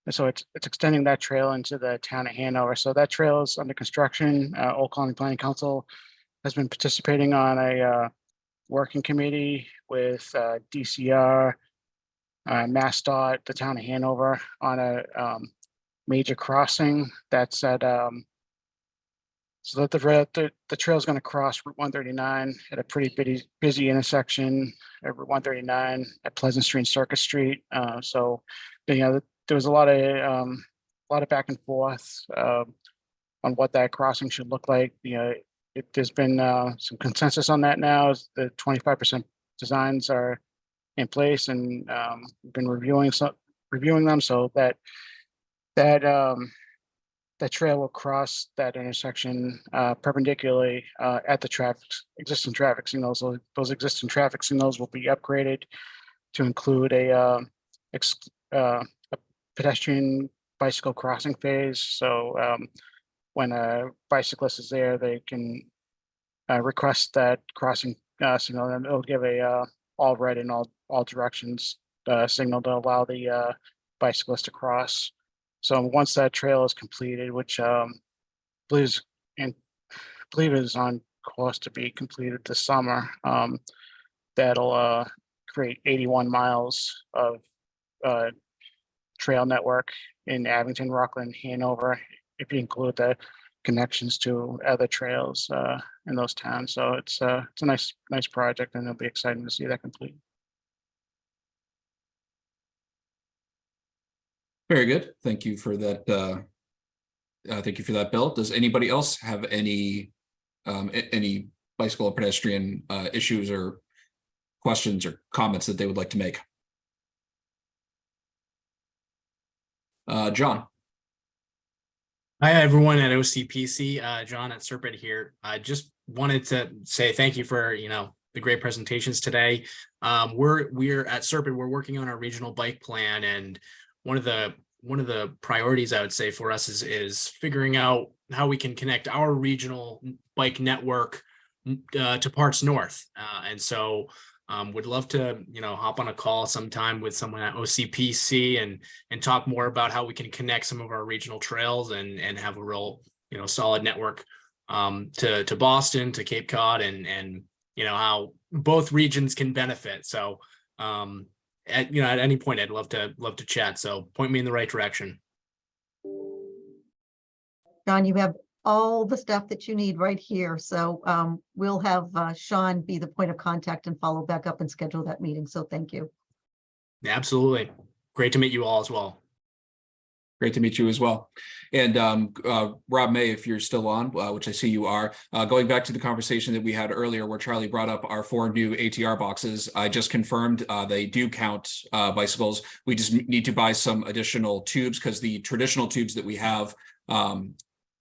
H: So it's extending that trail into the town of Hanover. So that trail is under construction. Old Colony Planning Council has been participating on a working committee with DCR, MassDOT, the town of Hanover on a major crossing that's at so that the trail is going to cross Route 139 at a pretty busy intersection at Route 139 at Pleasant Street and Circus Street. So there was a lot of back and forth on what that crossing should look like. There's been some consensus on that now. The 25% designs are in place, and we've been reviewing them so that trail will cross that intersection perpendicularly at the existing traffic signals. So those existing traffic signals will be upgraded to include a pedestrian bicycle crossing phase. So when a bicyclist is there, they can request that crossing signal, and it'll give a all red in all directions signal to allow the bicyclist to cross. So once that trail is completed, which I believe is on course to be completed this summer, that'll create 81 miles of trail network in Abington, Rockland, Hanover, if you include the connections to other trails in those towns. So it's a nice project, and it'll be exciting to see that complete.
B: Very good. Thank you for that. Thank you for that, Bill. Does anybody else have any bicycle or pedestrian issues or questions or comments that they would like to make? John.
J: Hi, everyone at OCPC. John at Serpent here. I just wanted to say thank you for, the great presentations today. We're at Serpent, we're working on our regional bike plan, and one of the priorities I would say for us is figuring out how we can connect our regional bike network to parts north. And so would love to, hop on a call sometime with someone at OCPC and talk more about how we can connect some of our regional trails and have a real, solid network to Boston, to Cape Cod, and how both regions can benefit. So at any point, I'd love to chat. So point me in the right direction.
A: John, you have all the stuff that you need right here. So we'll have Sean be the point of contact and follow back up and schedule that meeting. So thank you.
J: Absolutely. Great to meet you all as well.
B: Great to meet you as well. And Rob May, if you're still on, which I see you are, going back to the conversation that we had earlier where Charlie brought up our 4 new ATR boxes, I just confirmed they do count bicycles. We just need to buy some additional tubes because the traditional tubes that we have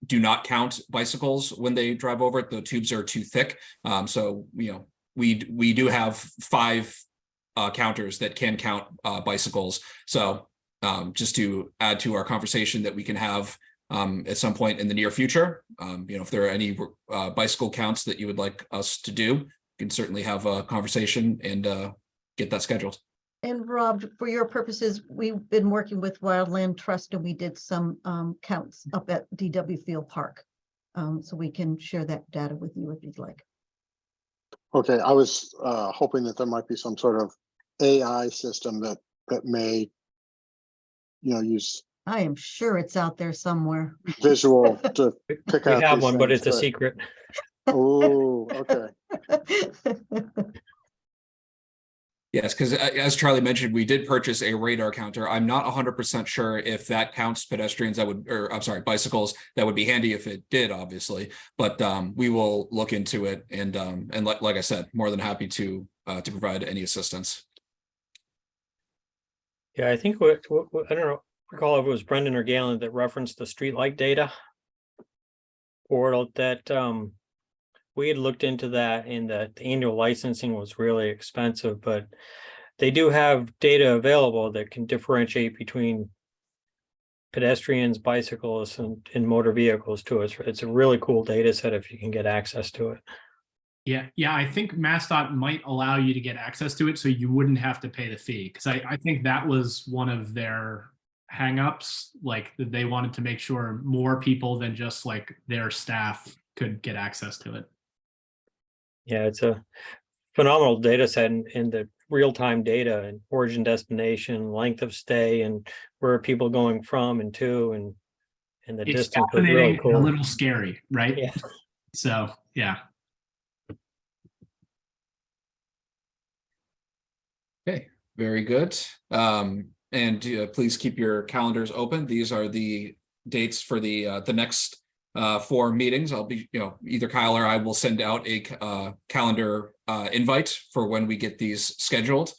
B: do not count bicycles when they drive over it. The tubes are too thick. So, you know, we do have 5 counters that can count bicycles. So just to add to our conversation that we can have at some point in the near future, you know, if there are any bicycle counts that you would like us to do, we can certainly have a conversation and get that scheduled.
A: And Rob, for your purposes, we've been working with Wildland Trust and we did some counts up at DW Field Park. So we can share that data with you if you'd like.
K: Okay, I was hoping that there might be some sort of AI system that may, you know, use.
A: I am sure it's out there somewhere.
K: Visual to pick
G: We
K: out.
G: have
K: these
G: one, but
K: things,
G: it's a secret.
K: Oh, okay.
B: Yes, because as Charlie mentioned, we did purchase a radar counter. I'm not 100% sure if that counts pedestrians. I'm sorry, bicycles. That would be handy if it did, obviously. But we will look into it, and like I said, more than happy to provide any assistance.
G: Yeah, I think what I don't know, recall if it was Brendan or Galen that referenced the streetlight data portal that we had looked into that, and that the annual licensing was really expensive, but they do have data available that can differentiate between pedestrians, bicyclists, and motor vehicles too. It's a really cool data set if you can get access to it.
C: Yeah, I think MassDOT might allow you to get access to it so you wouldn't have to pay the fee. Because I think that was one of their hangups, like they wanted to make sure more people than just like their staff could get access to it.
G: Yeah, it's a phenomenal data set in the real-time data and origin, destination, length of stay, and where are people going from and to, and the
C: It's
G: distance was really
C: fascinating and
G: cool.
C: a little scary, right?
G: Yeah.
C: So yeah.
B: Okay, very good. And please keep your calendars open. These are the dates for the next 4 meetings. I'll be, you know, either Kyle or I will send out a calendar invite for when we get these scheduled.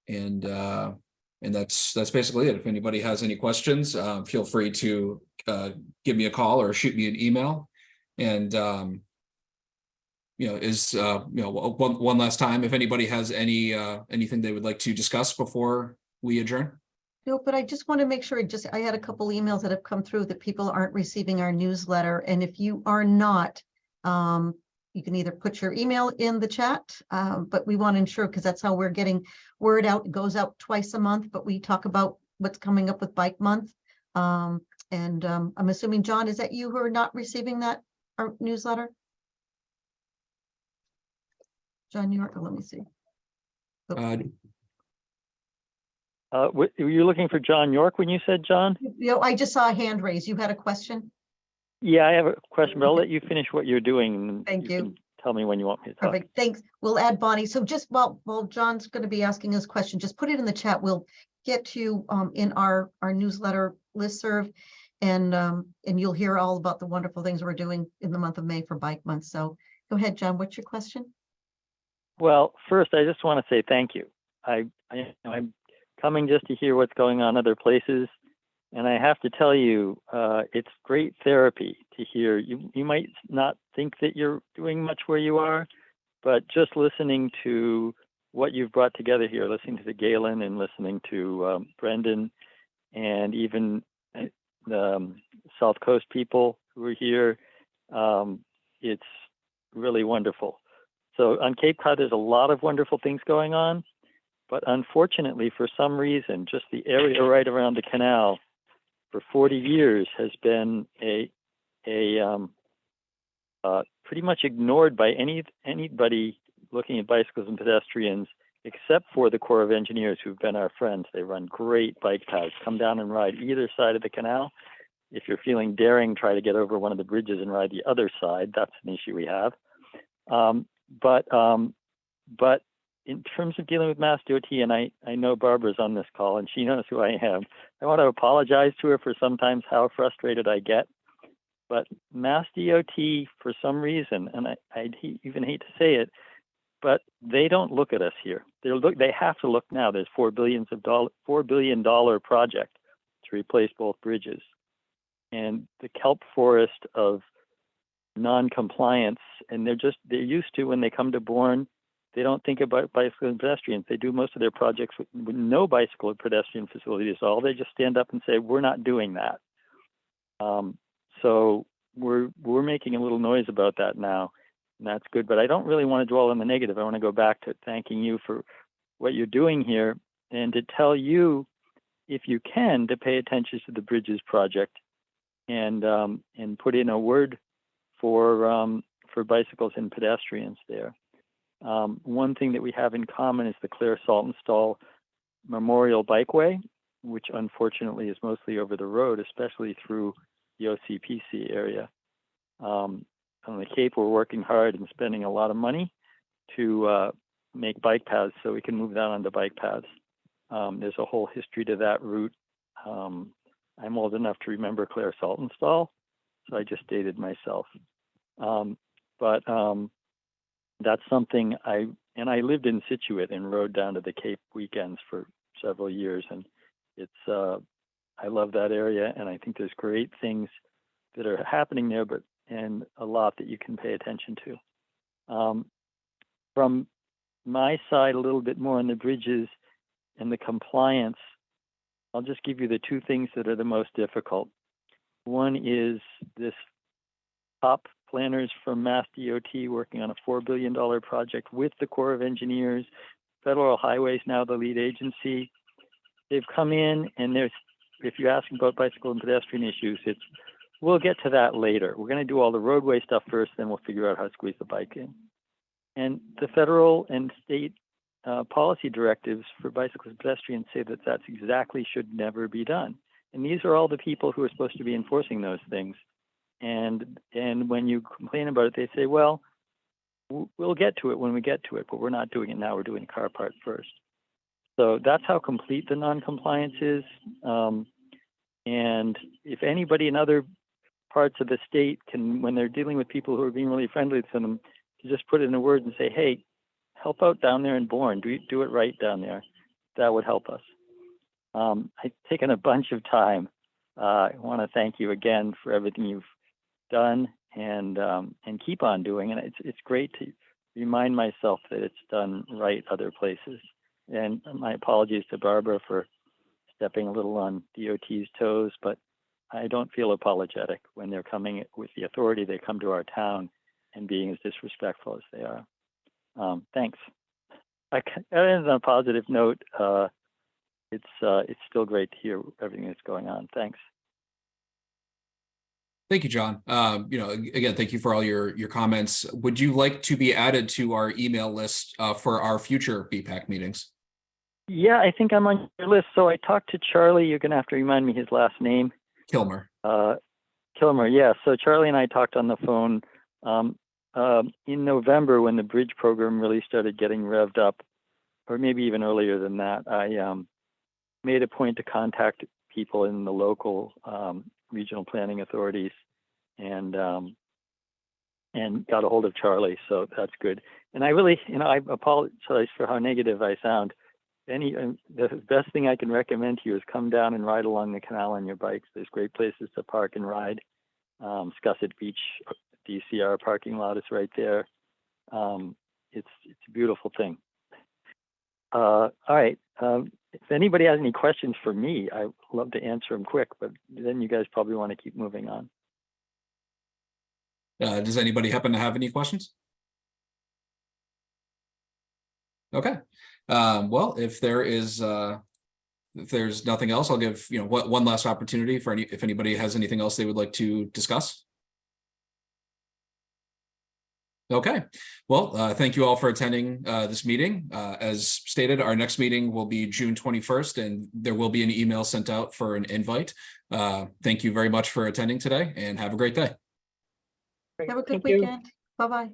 B: And that's basically it. If anybody has any questions, feel free to give me a call or shoot me an email. And you know, one last time, if anybody has anything they would like to discuss before we adjourn.
A: No, but I just want to make sure, I had a couple emails that have come through that people aren't receiving our newsletter. And if you are not, you can either put your email in the chat, but we want to ensure, because that's how we're getting word out. It goes out twice a month, but we talk about what's coming up with Bike Month. I'm assuming, John, is that you who are not receiving our newsletter? John York, let me see.
E: Were you looking for John York when you said John?
A: You know, I just saw a hand raised. You had a question?
E: Yeah, I have a question, but I'll let you finish what you're doing. And
A: Thank you.
E: can tell me when you want me to talk.
A: Perfect, thanks. We'll add Bonnie. So just while John's going to be asking us question, just put it in the chat. We'll get to in our newsletter listserv, and you'll hear all about the wonderful things we're doing in the month of May for Bike Month. So go ahead, John. What's your question?
E: Well, first, I just want to say thank you. I'm coming just to hear what's going on other places. And I have to tell you, it's great therapy to hear. You might not think that you're doing much where you are, but just listening to what you've brought together here, listening to Galen and listening to Brendan and even the South Coast people who are here, it's really wonderful. So on Cape Cod, there's a lot of wonderful things going on, but unfortunately, for some reason, just the area right around the canal for 40 years has been pretty much ignored by anybody looking at bicycles and pedestrians, except for the Corps of Engineers, who've been our friends. They run great bike paths. Come down and ride either side of the canal. If you're feeling daring, try to get over one of the bridges and ride the other side. That's an issue we have. But in terms of dealing with Mass DOT, and I know Barbara's on this call and she knows who I am. I want to apologize to her for sometimes how frustrated I get. But Mass DOT, for some reason, and I even hate to say it, but they don't look at us here. They have to look now. There's $4 billion project to replace both bridges, and the kelp forest of non-compliance. And they're used to, when they come to Bourne, they don't think about bicycle and pedestrians. They do most of their projects with no bicycle or pedestrian facilities at all. They just stand up and say, "We're not doing that." So we're making a little noise about that now, and that's good. But I don't really want to dwell on the negative. I want to go back to thanking you for what you're doing here, and to tell you, if you can, to pay attention to the Bridges project, and put in a word for bicycles and pedestrians there. One thing that we have in common is the Claire Saltonstall Memorial Bikeway, which unfortunately is mostly over the road, especially through the OCPC area. On the Cape, we're working hard and spending a lot of money to make bike paths so we can move that onto bike paths. There's a whole history to that route. I'm old enough to remember Claire Saltonstall, so I just dated myself. But that's something I lived in Scituate and rode down to the Cape weekends for several years, and it's I love that area, and I think there's great things that are happening there, and a lot that you can pay attention to. From my side, a little bit more on the bridges and the compliance, I'll just give you the two things that are the most difficult. One is this top planners from Mass DOT working on a $4 billion project with the Corps of Engineers. Federal Highways now the lead agency. They've come in, and if you ask about bicycle and pedestrian issues, we'll get to that later. We're going to do all the roadway stuff first, then we'll figure out how to squeeze the bike in. And the federal and state policy directives for bicycles and pedestrians say that that's exactly should never be done. And these are all the people who are supposed to be enforcing those things. And when you complain about it, they say, well, we'll get to it when we get to it, but we're not doing it now. We're doing car part first. So that's how complete the non-compliance is. And if anybody in other parts of the state can, when they're dealing with people who are being really friendly to them, to just put in a word and say, hey, help out down there in Bourne, do it right down there. That would help us. I've taken a bunch of time. I want to thank you again for everything you've done and keep on doing. And it's great to remind myself that it's done right other places. And my apologies to Barbara for stepping a little on DOT's toes, but I don't feel apologetic when they're coming with the authority. They come to our town and being as disrespectful as they are. Thanks. That ends on a positive note. It's still great to hear everything that's going on. Thanks.
B: Thank you, John. Again, thank you for all your comments. Would you like to be added to our email list for our future BPAC meetings?
E: Yeah, I think I'm on your list. So I talked to Charlie. You're going to have to remind me his last name.
B: Kilmer.
E: Kilmer, yeah. So Charlie and I talked on the phone in November when the bridge program really started getting revved up, or maybe even earlier than that. I made a point to contact people in the local regional planning authorities and got a hold of Charlie. So that's good. And I really, I apologize for how negative I sound. The best thing I can recommend to you is come down and ride along the canal on your bikes. There's great places to park and ride. Scusset Beach DCR parking lot is right there. It's a beautiful thing. All right. If anybody has any questions for me, I'd love to answer them quick, but then you guys probably want to keep moving on.
B: Does anybody happen to have any questions? Okay. Well, if there's nothing else, I'll give one last opportunity for if anybody has anything else they would like to discuss. Okay. Well, thank you all for attending this meeting. As stated, our next meeting will be June 21st, and there will be an email sent out for an invite. Thank you very much for attending today, and have a great day.
A: Have a good weekend. Bye-bye.